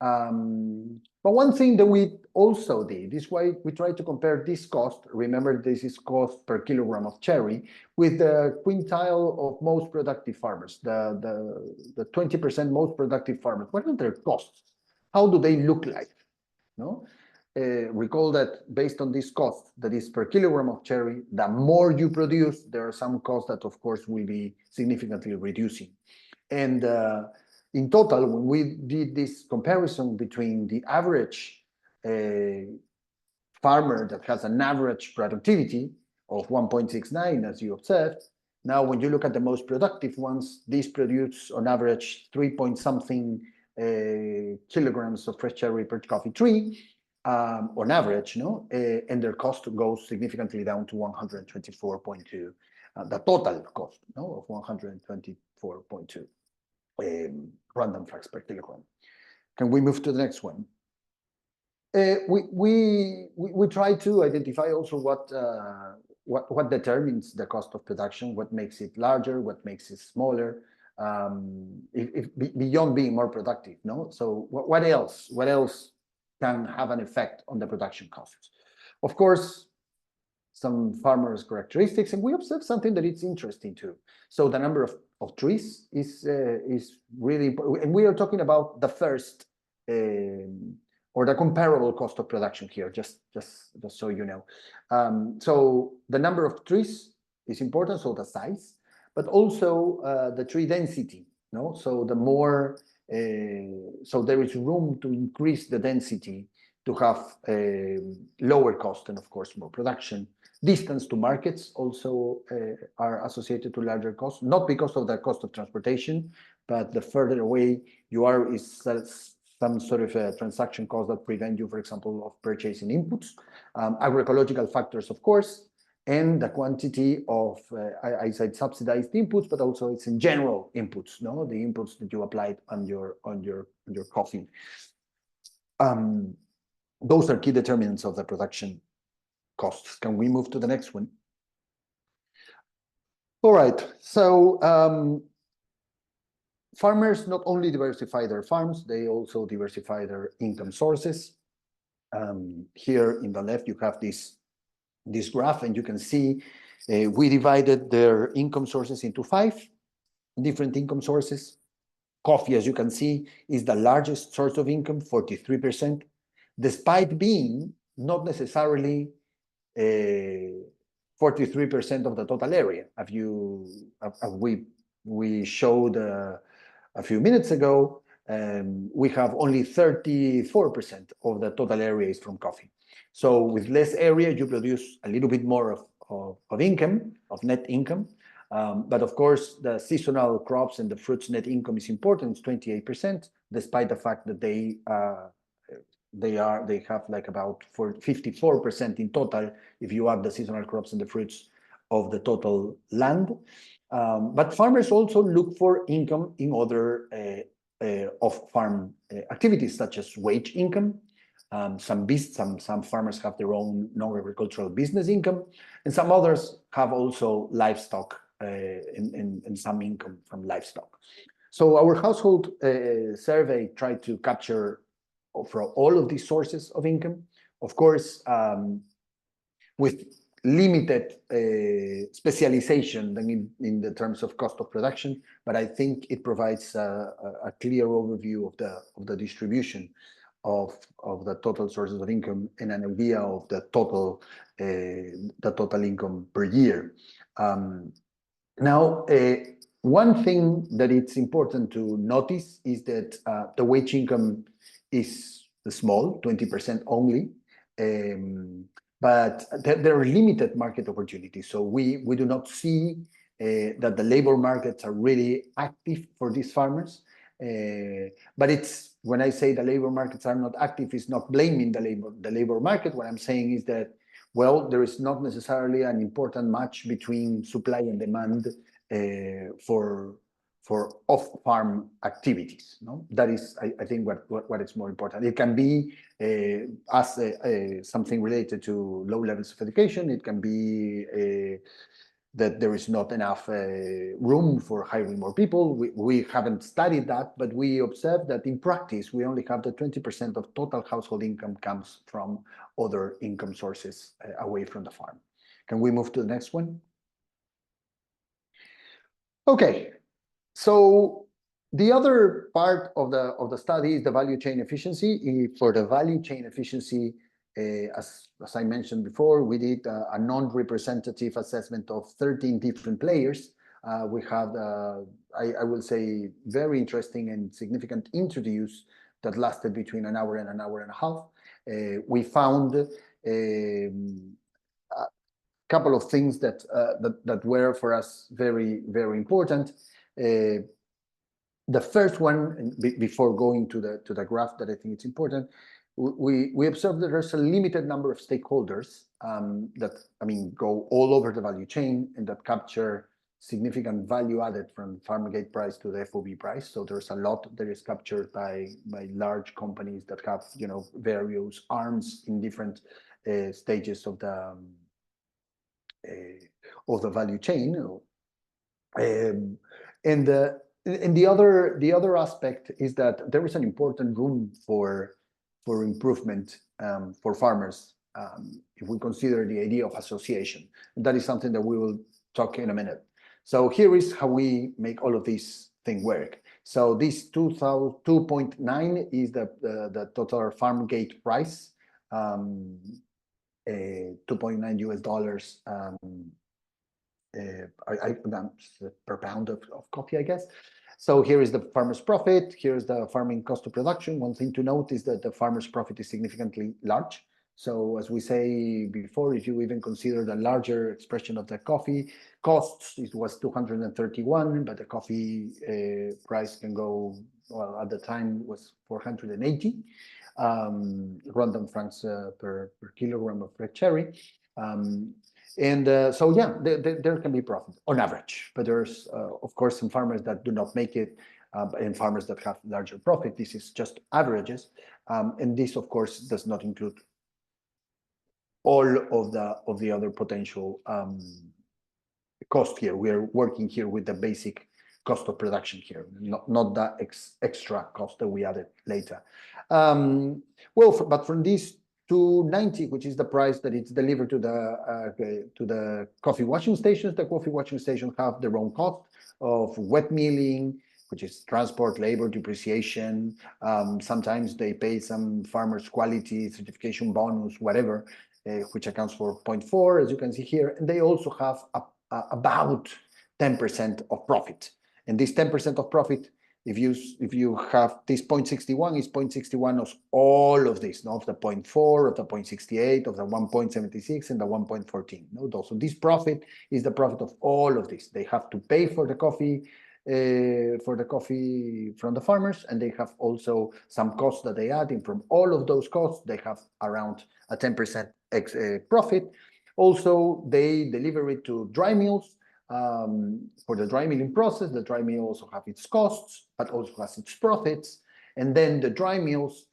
But one thing that we also did is why we tried to compare this cost. Remember, this is cost per kilogram of cherry with the quintile of most productive farmers, the 20% most productive farmers. What are their costs? How do they look like? No? Recall that based on this cost, that is per kilogram of cherry, the more you produce, there are some costs that, of course, will be significantly reducing. And in total, when we did this comparison between the average farmer that has an average productivity of 1.69, as you observed, now when you look at the most productive ones, these produce on average 3-point-something kilograms of fresh cherry per coffee tree, on average, no? And their cost goes significantly down to 124.2, the total cost, no, of 124.2 random flags per kilogram. Can we move to the next one? We try to identify also what determines the cost of production, what makes it larger, what makes it smaller, beyond being more productive, no? So what else can have an effect on the production costs? Of course, some farmers' characteristics, and we observe something that it's interesting too. So the number of trees is really important, and we are talking about the first or the comparable cost of production here, just so you know. So the number of trees is important, so the size, but also the tree density, no? So the more, so there is room to increase the density to have a lower cost and, of course, more production. Distance to markets also are associated to larger costs, not because of the cost of transportation, but the further away you are is some sort of a transaction cost that prevent you, for example, of purchasing inputs. Agroecological factors, of course, and the quantity of, I said subsidized inputs, but also it's in general inputs, no? The inputs that you applied on your coffee. those are key determinants of the production costs. Can we move to the next one? All right, so farmers not only diversify their farms, they also diversify their income sources. Here in the left, you have this graph, and you can see we divided their income sources into 5 different income sources. Coffee, as you can see, is the largest source of income, 43%, despite being not necessarily 43% of the total area. As we showed a few minutes ago, we have only 34% of the total area is from coffee. So with less area, you produce a little bit more of income, of net income. But of course, the seasonal crops and the fruits net income is important. It's 28%, despite the fact that they have like about 54% in total if you add the seasonal crops and the fruits of the total land. But farmers also look for income in other off-farm activities, such as wage income. Some farmers have their own non-agricultural business income, and some others have also livestock and some income from livestock. So our household survey tried to capture from all of these sources of income, of course, with limited specialization in the terms of cost of production, but I think it provides a clear overview of the distribution of the total sources of income and an idea of the total income per year. Now, one thing that it's important to notice is that the wage income is small, 20% only, but there are limited market opportunities. So we do not see that the labor markets are really active for these farmers. But it's, when I say the labor markets are not active, it's not blaming the labor market. What I'm saying is that, well, there is not necessarily an important match between supply and demand for off-farm activities. No, that is, I think, what is more important. It can be as something related to low levels of education. It can be that there is not enough room for hiring more people. We haven't studied that, but we observed that in practice, we only have the 20% of total household income comes from other income sources away from the farm. Can we move to the next one? Okay, so the other part of the study is the value chain efficiency. For the value chain efficiency, as I mentioned before, we did a non-representative assessment of 13 different players. We had, I will say, very interesting and significant interviews that lasted between an hour and an hour and a half. We found a couple of things that were for us very, very important. The first one, before going to the graph that I think it's important, we observed that there's a limited number of stakeholders that, I mean, go all over the value chain and that capture significant value added from farm gate price to the FOB price. So there's a lot that is captured by large companies that have, you know, various arms in different stages of the value chain. And the other aspect is that there is an important room for improvement for farmers if we consider the idea of association. And that is something that we will talk in a minute. So here is how we make all of these things work. So this 2.9 is the total farm gate price, $2.9 US per pound of coffee, I guess. So here is the farmer's profit. Here's the farming cost of production. One thing to note is that the farmer's profit is significantly large. So as we say before, if you even consider the larger expression of the coffee costs, it was 231, but the coffee price can go, well, at the time was 480 Rwandan francs per kilogram of red cherry. So yeah, there can be profit on average, but there's of course some farmers that do not make it, and farmers that have larger profit. This is just averages. And this, of course, does not include all of the other potential cost here. We are working here with the basic cost of production here, not the extra cost that we added later. But from this 290, which is the price that it's delivered to the coffee washing stations, the coffee washing stations have their own cost of wet milling, which is transport, labor, depreciation. Sometimes they pay some farmers' quality certification bonus, whatever, which accounts for 0.4, as you can see here. And they also have about 10% of profit. And this 10% of profit, if you have this 0.61, is 0.61 of all of this, of the 0.4, of the 0.68, of the 1.76, and the 1.14. So this profit is the profit of all of this. They have to pay for the coffee from the farmers, and they have also some costs that they add in. From all of those costs, they have around a 10% profit. Also, they deliver it to dry mills for the dry milling process. The dry mill also have its costs, but also has its profits. And then the dry mills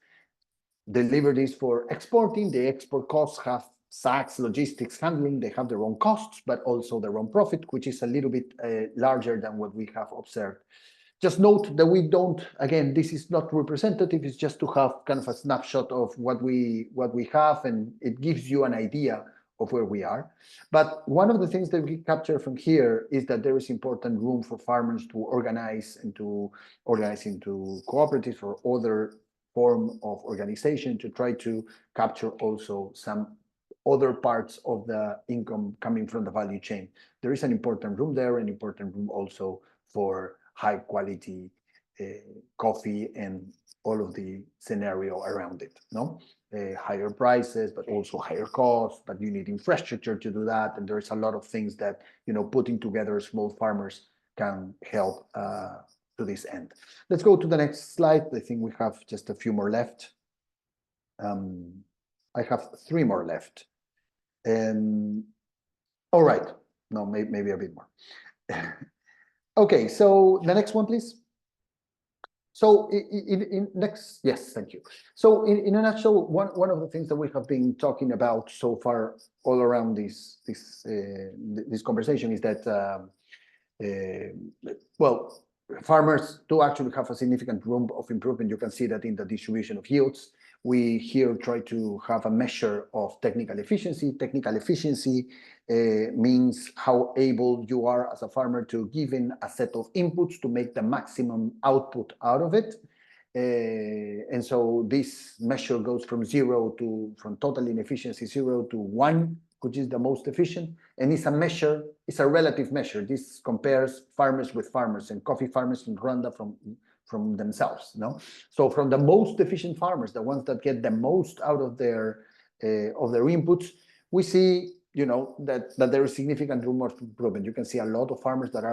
deliver this for exporting. The export costs have sacks, logistics, handling. They have their own costs, but also their own profit, which is a little bit larger than what we have observed. Just note that we don't, again, this is not representative. It's just to have kind of a snapshot of what we have, and it gives you an idea of where we are. But one of the things that we capture from here is that there is important room for farmers to organize and to organize into cooperatives or other form of organization to try to capture also some other parts of the income coming from the value chain. There is an important room there, an important room also for high quality coffee and all of the scenario around it, higher prices, but also higher costs, but you need infrastructure to do that. And there's a lot of things that, putting together small farmers can help to this end. Let's go to the next slide. I think we have just a few more left. I have 3 more left. All right, no, maybe a bit more. Okay, so the next one, please. So yes, thank you. So in a nutshell, one of the things that we have been talking about so far all around this conversation is that, farmers do actually have a significant room of improvement. You can see that in the distribution of yields. We here try to have a measure of technical efficiency. Technical efficiency means how able you are as a farmer to given a set of inputs to make the maximum output out of it. And so this measure goes from total inefficiency 0 to 1, which is the most efficient. And it's a measure, it's a relative measure. This compares farmers with farmers and coffee farmers in Rwanda from themselves. So from the most efficient farmers, the ones that get the most out of their inputs, we see that there is significant room for improvement. You can see a lot of farmers that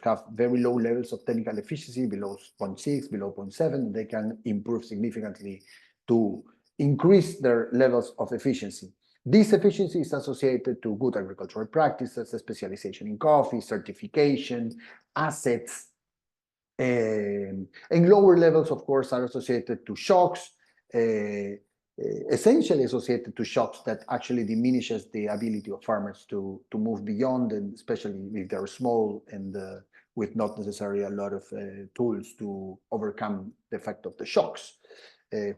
have very low levels of technical efficiency, below 0.6, below 0.7. They can improve significantly to increase their levels of efficiency. This efficiency is associated to good agricultural practices, specialization in coffee, certification, assets, and lower levels, of course, are associated to shocks, essentially associated to shocks that actually diminishes the ability of farmers to move beyond, and especially if they're small and with not necessarily a lot of tools to overcome the effect of the shocks,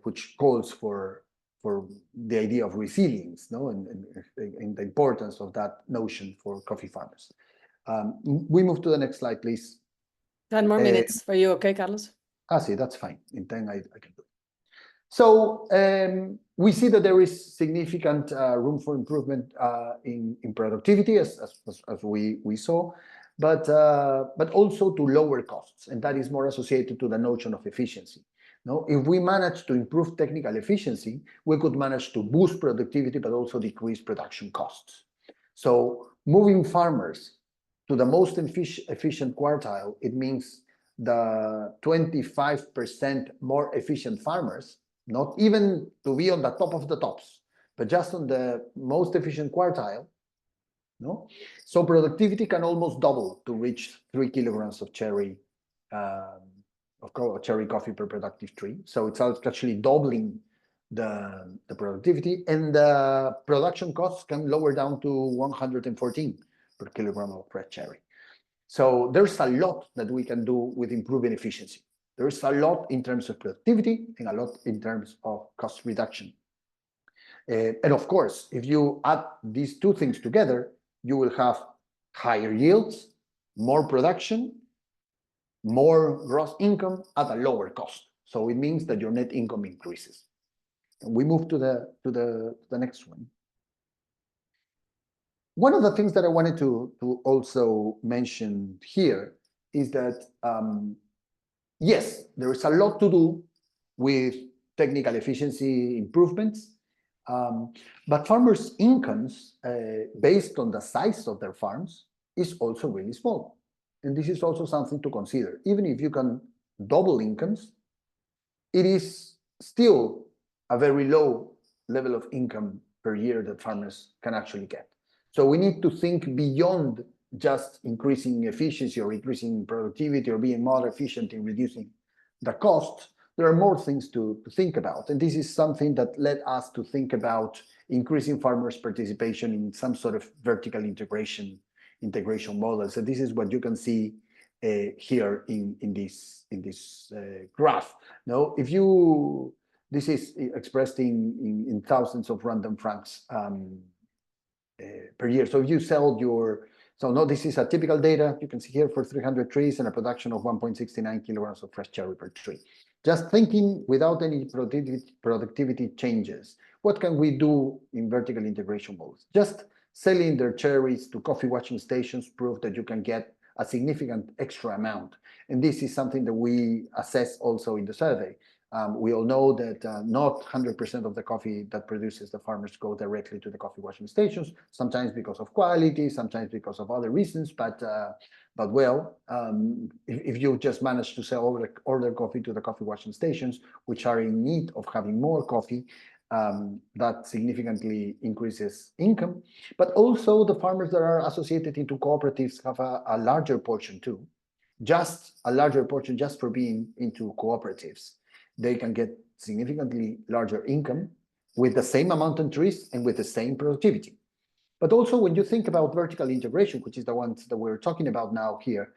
which calls for the idea of resilience, and the importance of that notion for coffee farmers. We move to the next slide, please. 10 more minutes for you, okay, Carlos? See, that's fine. In 10, I can do it. So we see that there is significant room for improvement in productivity, as we saw, but also to lower costs, and that is more associated to the notion of efficiency. If we manage to improve technical efficiency, we could manage to boost productivity, but also decrease production costs. So moving farmers to the most efficient quartile, it means the 25% more efficient farmers, not even to be on the top of the tops, but just on the most efficient quartile. So productivity can almost double to reach 3 kilograms of cherry coffee per productive tree. So it's actually doubling the productivity, and the production costs can lower down to 114 per kilogram of fresh cherry. So there's a lot that we can do with improving efficiency. There's a lot in terms of productivity and a lot in terms of cost reduction. And of course, if you add these two things together, you will have higher yields, more production, more gross income at a lower cost. So it means that your net income increases. And we move to the next one. One of the things that I wanted to also mention here is that, yes, there is a lot to do with technical efficiency improvements, but farmers' incomes based on the size of their farms is also really small. And this is also something to consider. Even if you can double incomes, it is still a very low level of income per year that farmers can actually get. So we need to think beyond just increasing efficiency or increasing productivity or being more efficient in reducing the cost. There are more things to think about. And this is something that led us to think about increasing farmers' participation in some sort of vertical integration models. And this is what you can see here in this graph. Now, if you, this is expressed in thousands of random francs per year. So if you sell your, so no, this is a typical data you can see here for 300 trees and a production of 1.69 kilograms of fresh cherry per tree. Just thinking without any productivity changes, what can we do in vertical integration models? Just selling their cherries to coffee washing stations prove that you can get a significant extra amount. And this is something that we assess also in the survey. We all know that not 100% of the coffee that produces the farmers go directly to the coffee washing stations, sometimes because of quality, sometimes because of other reasons, but well, if you just manage to sell all their coffee to the coffee washing stations, which are in need of having more coffee, that significantly increases income. But also the farmers that are associated into cooperatives have a larger portion too, just a larger portion just for being into cooperatives. They can get significantly larger income with the same amount of trees and with the same productivity. But also when you think about vertical integration, which is the ones that we're talking about now here,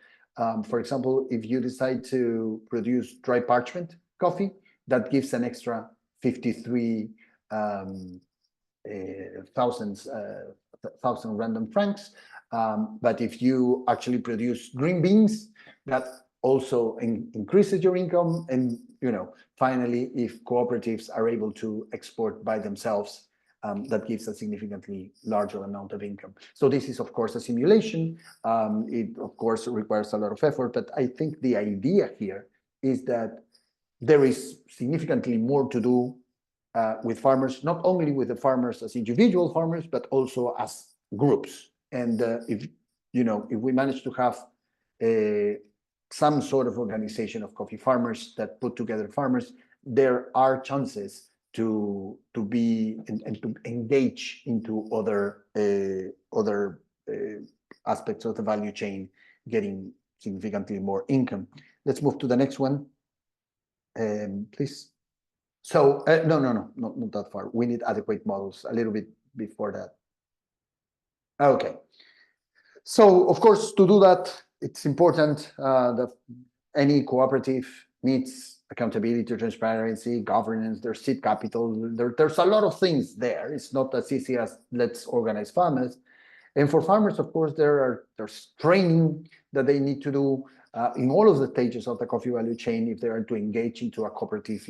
for example, if you decide to produce dry parchment coffee, that gives an extra 53,000 random francs. But if you actually produce green beans, that also increases your income. And finally, if cooperatives are able to export by themselves, that gives a significantly larger amount of income. So this is, of course, a simulation. It, of course, requires a lot of effort, but I think the idea here is that there is significantly more to do with farmers, not only with the farmers as individual farmers, but also as groups. And if we manage to have some sort of organization of coffee farmers that put together farmers, there are chances to be and to engage into other aspects of the value chain, getting significantly more income. Let's move to the next one, please. So no, not that far. We need adequate models a little bit before that. Okay. So of course, to do that, it's important that any cooperative needs accountability, transparency, governance, there's seed capital. There's a lot of things there. It's not as easy as let's organize farmers. And for farmers, of course, there's training that they need to do in all of the stages of the coffee value chain if they are to engage into a cooperative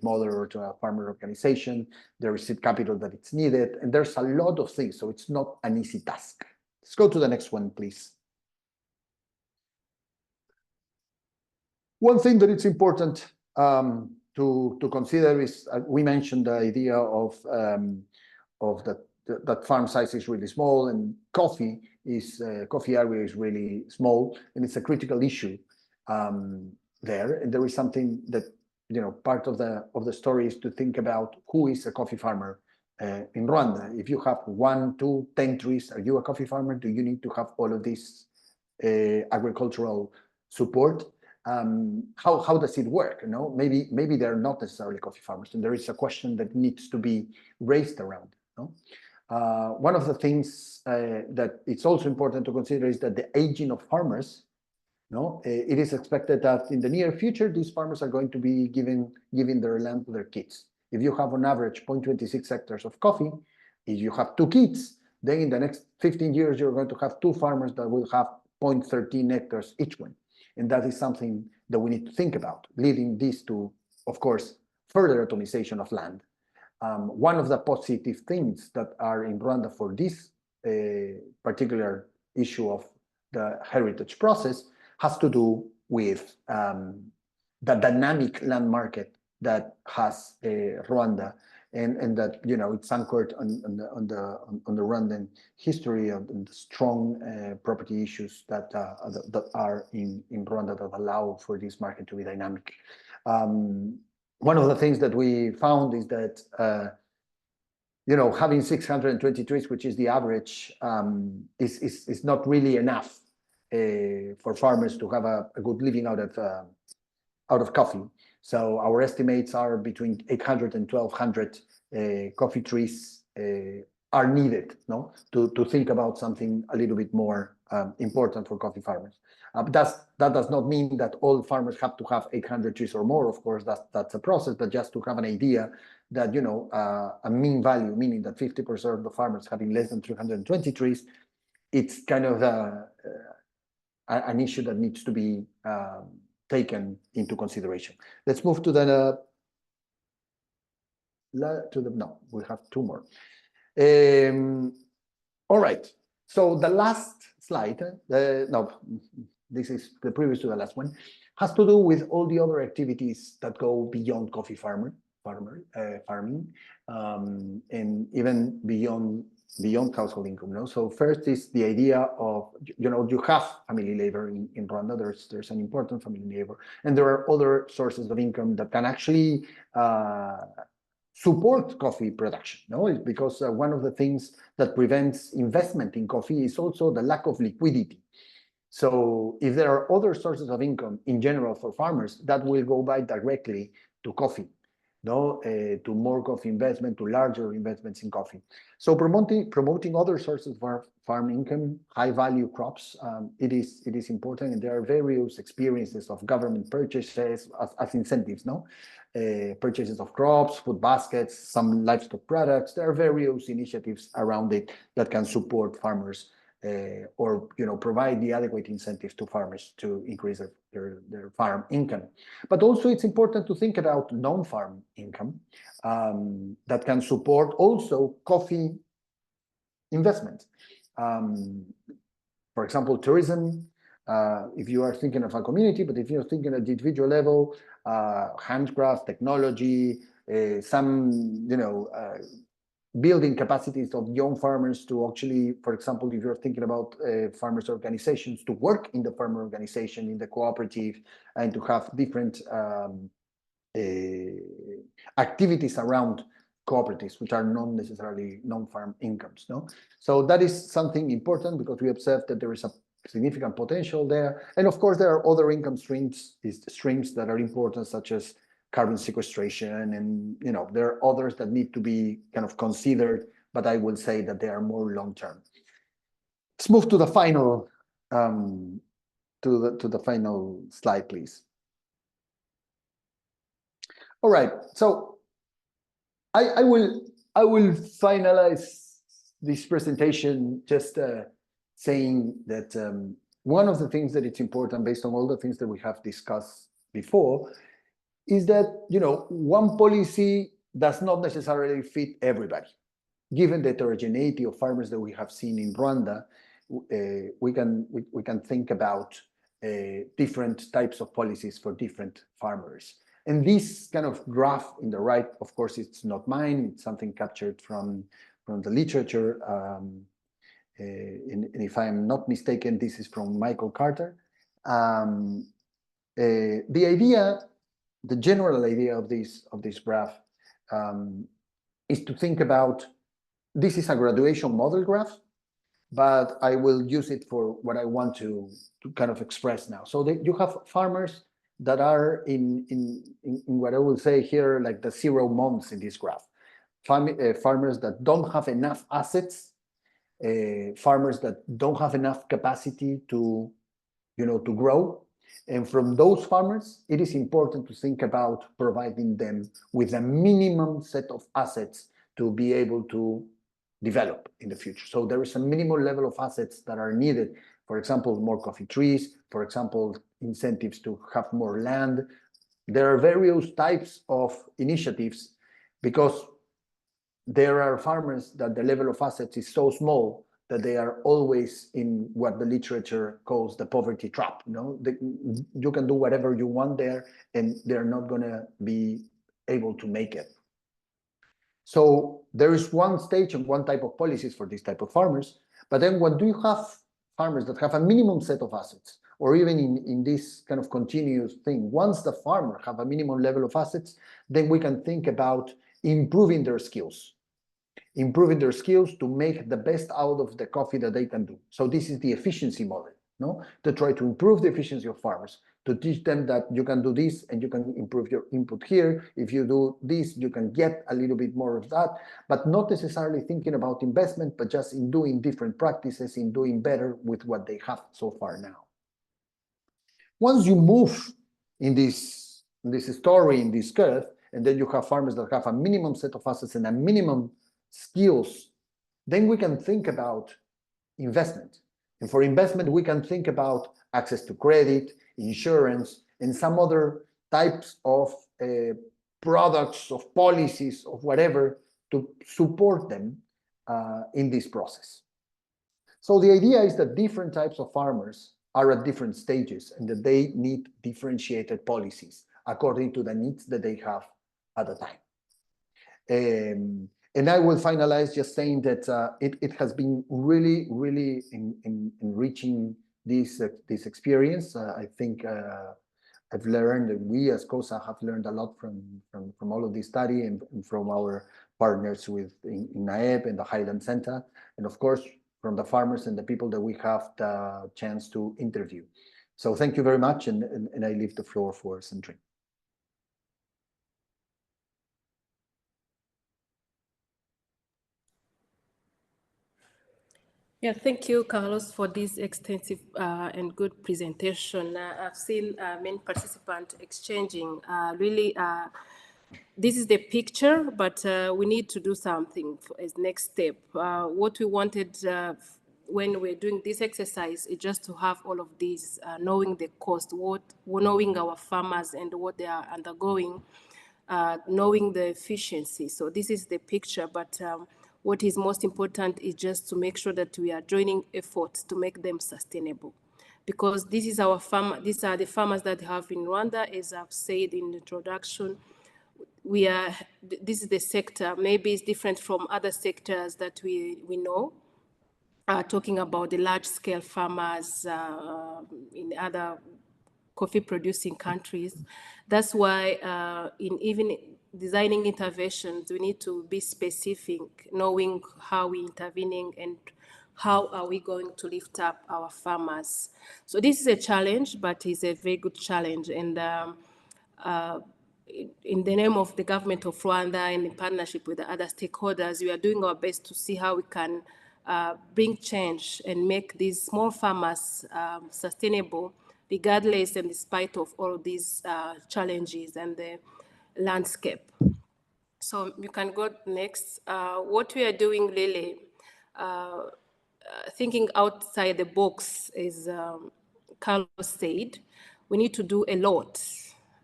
model or to a farmer organization. There is seed capital that it's needed, and there's a lot of things. So it's not an easy task. Let's go to the next one, please. One thing that it's important to consider is we mentioned the idea of that farm size is really small, and coffee area is really small, and it's a critical issue there. And there is something that part of the story is to think about who is a coffee farmer in Rwanda. If you have 1, 2, 10 trees, are you a coffee farmer? Do you need to have all of this agricultural support? how does it work? Maybe they're not necessarily coffee farmers, and there is a question that needs to be raised around. One of the things that it's also important to consider is that the aging of farmers. It is expected that in the near future, these farmers are going to be giving their land to their kids. If you have on average 0.26 hectares of coffee, if you have 2 kids, then in the next 15 years, you're going to have 2 farmers that will have 0.13 hectares each one. And that is something that we need to think about, leading this to, of course, further atomization of land. One of the positive things that are in Rwanda for this particular issue of the heritage process has to do with the dynamic land market that has Rwanda, and that it's anchored on the Rwandan history of the strong property issues that are in Rwanda that allow for this market to be dynamic. One of the things that we found is that having 620 trees, which is the average, is not really enough for farmers to have a good living out of coffee. So our estimates are between 800 and 1,200 coffee trees are needed, to think about something a little bit more important for coffee farmers. That does not mean that all farmers have to have 800 trees or more. Of course, that's a process, but just to have an idea that a mean value, meaning that 50% of the farmers having less than 320 trees, it's kind of an issue that needs to be taken into consideration. Let's move to no, we have 2 more. All right, so the last slide, no, this is the previous to the last one, has to do with all the other activities that go beyond coffee farming, and even beyond household income. So first is the idea of, you have family labor in Rwanda. There's an important family labor, and there are other sources of income that can actually support coffee production. It's because one of the things that prevents investment in coffee is also the lack of liquidity. So if there are other sources of income in general for farmers, that will go by directly to coffee. To more coffee investment, to larger investments in coffee. So promoting other sources of farm income, high value crops, it is important, and there are various experiences of government purchases as incentives. Purchases of crops, food baskets, some livestock products. There are various initiatives around it that can support farmers or provide the adequate incentives to farmers to increase their farm income. But also it's important to think about non-farm income that can support also coffee investment. For example, tourism, if you are thinking of a community, but if you're thinking at the individual level, handcraft, technology, some building capacities of young farmers to actually, for example, if you're thinking about farmers organizations, to work in the farmer organization, in the cooperative, and to have different activities around cooperatives, which are not necessarily non-farm incomes. So that is something important, because we observe that there is a significant potential there. And of course, there are other income streams that are important, such as carbon sequestration, and there are others that need to be kind of considered, but I will say that they are more long-term. Let's move to the final to the final slide, please. All right, so I will finalize this presentation just saying that one of the things that it's important, based on all the things that we have discussed before, is that one policy does not necessarily fit everybody. Given the heterogeneity of farmers that we have seen in Rwanda, we can think about different types of policies for different farmers. And this kind of graph in the right, of course, it's not mine. It's something captured from the literature. And if I'm not mistaken, this is from Michael Carter. The general idea of this graph is to think about, this is a graduation model graph, but I will use it for what I want to kind of express now. So you have farmers that are in what I will say here, like the 0 months in this graph. Farmers that don't have enough assets, farmers that don't have enough capacity to, to grow. And from those farmers, it is important to think about providing them with a minimum set of assets to be able to develop in the future. So there is a minimal level of assets that are needed. For example, more coffee trees, for example, incentives to have more land. There are various types of initiatives because there are farmers that the level of assets is so small that they are always in what the literature calls the poverty trap. You can do whatever you want there, and they're not going to be able to make it. So there is one stage and one type of policies for this type of farmers. But then when do you have farmers that have a minimum set of assets, or even in this kind of continuous thing, once the farmer have a minimum level of assets, then we can think about improving their skills to make the best out of the coffee that they can do. So this is the efficiency model, to try to improve the efficiency of farmers, to teach them that you can do this and you can improve your input here. If you do this, you can get a little bit more of that, but not necessarily thinking about investment, but just in doing different practices, in doing better with what they have so far now. Once you move in this story, in this curve, and then you have farmers that have a minimum set of assets and a minimum skills, then we can think about investment. And for investment, we can think about access to credit, insurance, and some other types of products, of policies, of whatever, to support them in this process. So the idea is that different types of farmers are at different stages and that they need differentiated policies according to the needs that they have at the time. And I will finalize just saying that it has been really, really enriching this experience. I think I've learned, and we as COSA have learned a lot from all of this study and from our partners in NAEB and the Highland Center, and of course from the farmers and the people that we have the chance to interview. So thank you very much, and I leave the floor for Sandrine. Yeah, thank you, Carlos, for this extensive and good presentation. I've seen many participants exchanging. This is the picture, but we need to do something as next step. What we wanted when we're doing this exercise is just to have all of these, knowing the cost, knowing our farmers and what they are undergoing, knowing the efficiency. So this is the picture, but what is most important is just to make sure that we are joining efforts to make them sustainable. Because this is these are the farmers that we have in Rwanda, as I've said in the introduction. This is the sector, maybe it's different from other sectors that we know, talking about the large-scale farmers in other coffee-producing countries. That's why even designing interventions, we need to be specific, knowing how we're intervening and how are we going to lift up our farmers. So this is a challenge, but it's a very good challenge. And in the name of the government of Rwanda and in partnership with the other stakeholders, we are doing our best to see how we can bring change and make these small farmers sustainable, regardless and despite of all of these challenges and the landscape. So you can go next. What we are doing really, thinking outside the box, as Carlos said, we need to do a lot,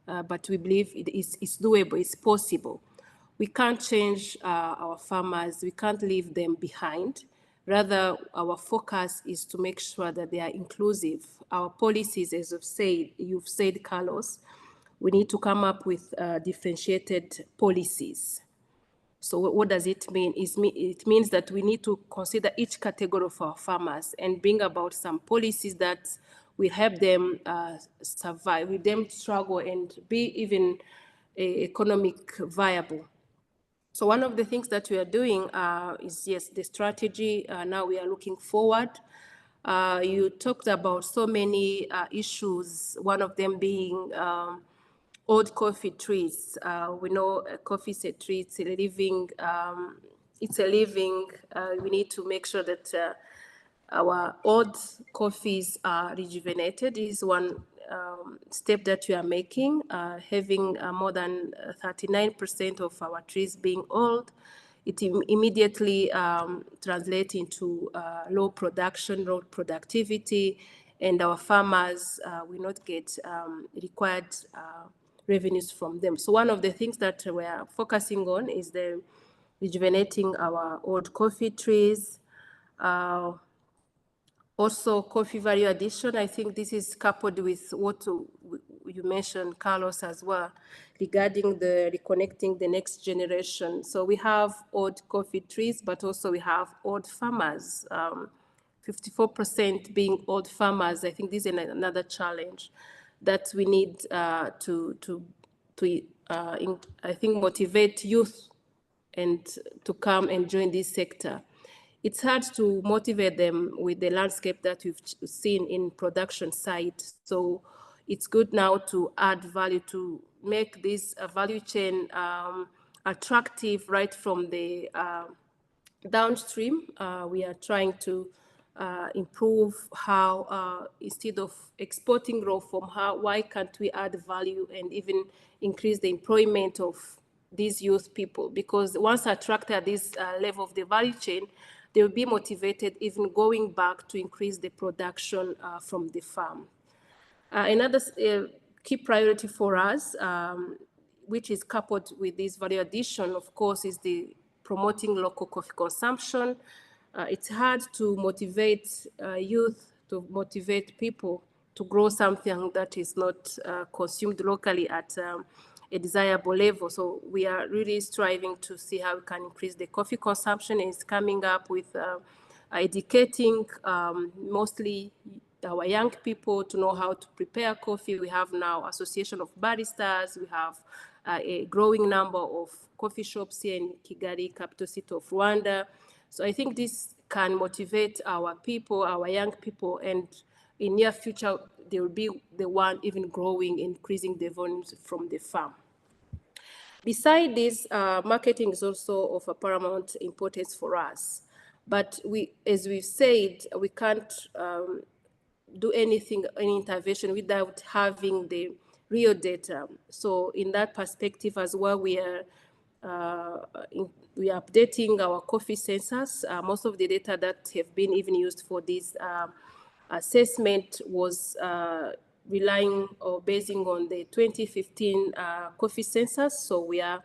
but we believe it's doable, it's possible. We can't change our farmers, we can't leave them behind. Rather, our focus is to make sure that they are inclusive. Our policies, as you've said, Carlos, we need to come up with differentiated policies. So what does it mean? It means that we need to consider each category of our farmers and bring about some policies that will help them survive, with them struggle and be even economic viable. So one of the things that we are doing is, yes, the strategy. Now we are looking forward. You talked about so many issues, one of them being old coffee trees. We know coffee is a tree, it's a living, we need to make sure that our old coffees are rejuvenated. This is one step that we are making, having more than 39% of our trees being old. It immediately translates into low production, low productivity, and our farmers will not get required revenues from them. So one of the things that we are focusing on is the rejuvenating our old coffee trees. Also, coffee value addition, I think this is coupled with what you mentioned, Carlos, as well, regarding the reconnecting the next generation. So we have old coffee trees, but also we have old farmers, 54% being old farmers. I think this is another challenge that we need to I think, motivate youth and to come and join this sector. It's hard to motivate them with the landscape that we've seen in production side. So it's good now to add value to make this value chain attractive right from the downstream. We are trying to improve how, instead of exporting raw from why can't we add value and even increase the employment of these youth people? Because once attracted at this level of the value chain, they will be motivated even going back to increase the production from the farm. Another key priority for us, which is coupled with this value addition, of course, is the promoting local coffee consumption. It's hard to motivate youth, to motivate people to grow something that is not consumed locally at a desirable level. So we are really striving to see how we can increase the coffee consumption. It's coming up with educating mostly our young people to know how to prepare coffee. We have now Association of Baristas. We have a growing number of coffee shops here in Kigali, capital city of Rwanda. So I think this can motivate our people, our young people, and in near future, they will be the one even growing, increasing the volumes from the farm. Beside this, marketing is also of a paramount importance for us. But as we've said, we can't do anything, any intervention without having the real data. So in that perspective as well, we are updating our coffee census. Most of the data that have been even used for this assessment was relying or basing on the 2015 coffee census. So we are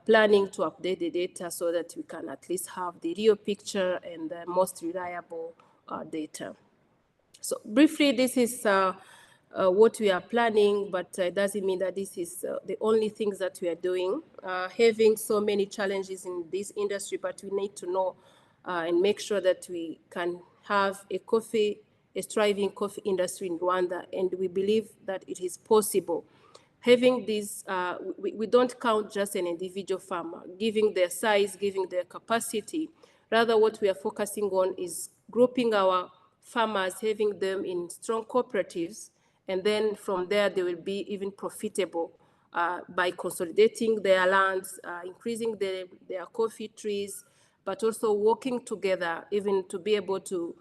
planning to update the data so that we can at least have the real picture and the most reliable data. So briefly, this is what we are planning, but it doesn't mean that this is the only things that we are doing. Having so many challenges in this industry, but we need to know and make sure that we can have a thriving coffee industry in Rwanda, and we believe that it is possible. Having this, we don't count just an individual farmer, giving their size, giving their capacity. Rather, what we are focusing on is grouping our farmers, having them in strong cooperatives, and then from there they will be even profitable by consolidating their lands, increasing their coffee trees, but also working together even to be able to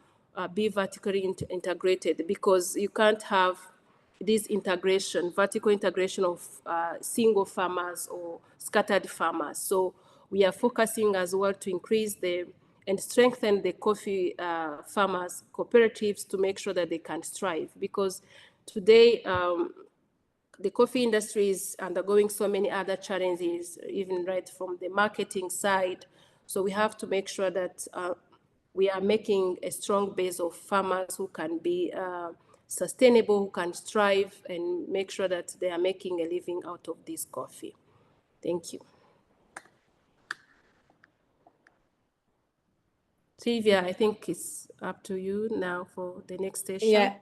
be vertically integrated, because you can't have this integration, vertical integration of single farmers or scattered farmers. So we are focusing as well to increase and strengthen the coffee farmers cooperatives to make sure that they can strive, because today the coffee industry is undergoing so many other challenges, even right from the marketing side. So we have to make sure that we are making a strong base of farmers who can be sustainable, who can strive, and make sure that they are making a living out of this coffee. Thank you. Sylvia, I think it's up to you now for the next session. Yeah,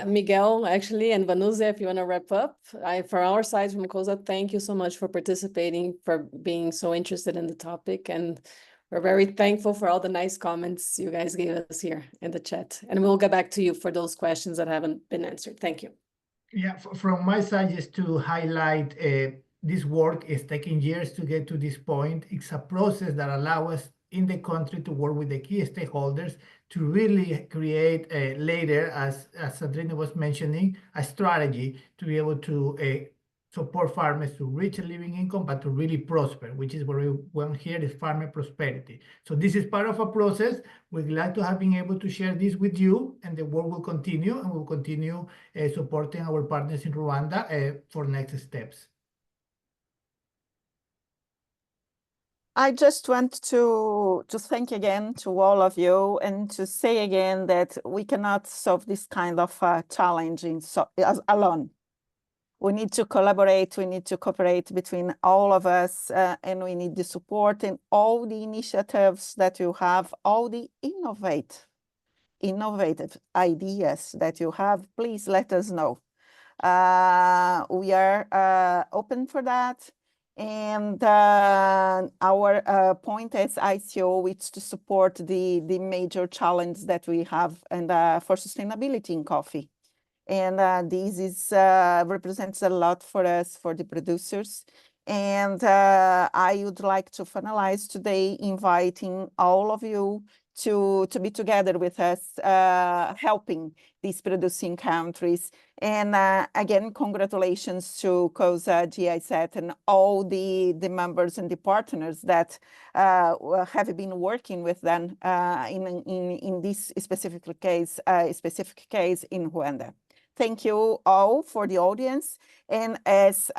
Miguel, actually, and Vanusia, if you want to wrap up. For our side from COSA, thank you so much for participating, for being so interested in the topic. And We're very thankful for all the nice comments you guys gave us here in the chat. And we'll get back to you for those questions that haven't been answered. Thank you. Yeah, from my side, just to highlight, this work is taking years to get to this point. It's a process that allows us in the country to work with the key stakeholders to really create later, as Sandrine was mentioning, a strategy to be able to support farmers to reach a living income, but to really prosper, which is what we want here is farmer prosperity. So this is part of a process. We're glad to have been able to share this with you, and the work will continue, and we'll continue supporting our partners in Rwanda for next steps. I just want to thank again to all of you and to say again that we cannot solve this kind of challenge alone. We need to collaborate, we need to cooperate between all of us, and we need the support and all the initiatives that you have, all the innovative ideas that you have. Please let us know. We are open for that. And our point as ICO is to support the major challenge that we have and for sustainability in coffee. And this is represents a lot for us, for the producers. And I would like to finalize today inviting all of you to be together with us, helping these producing countries. And again, congratulations to COSA, GIZ, and all the members and the partners that have been working with them in this specific case in Rwanda. Thank you all for the audience. And as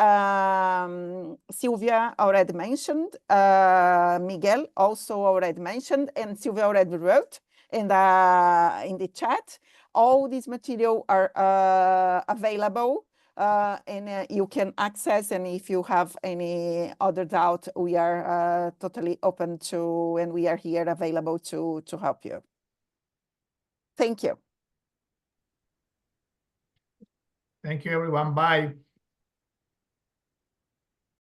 Sylvia already mentioned, Miguel also already mentioned, and Sylvia already wrote in the chat, all these material are available and you can access. And if you have any other doubt, we are totally open to, and we are here available to help you. Thank you. Thank you, everyone. Bye.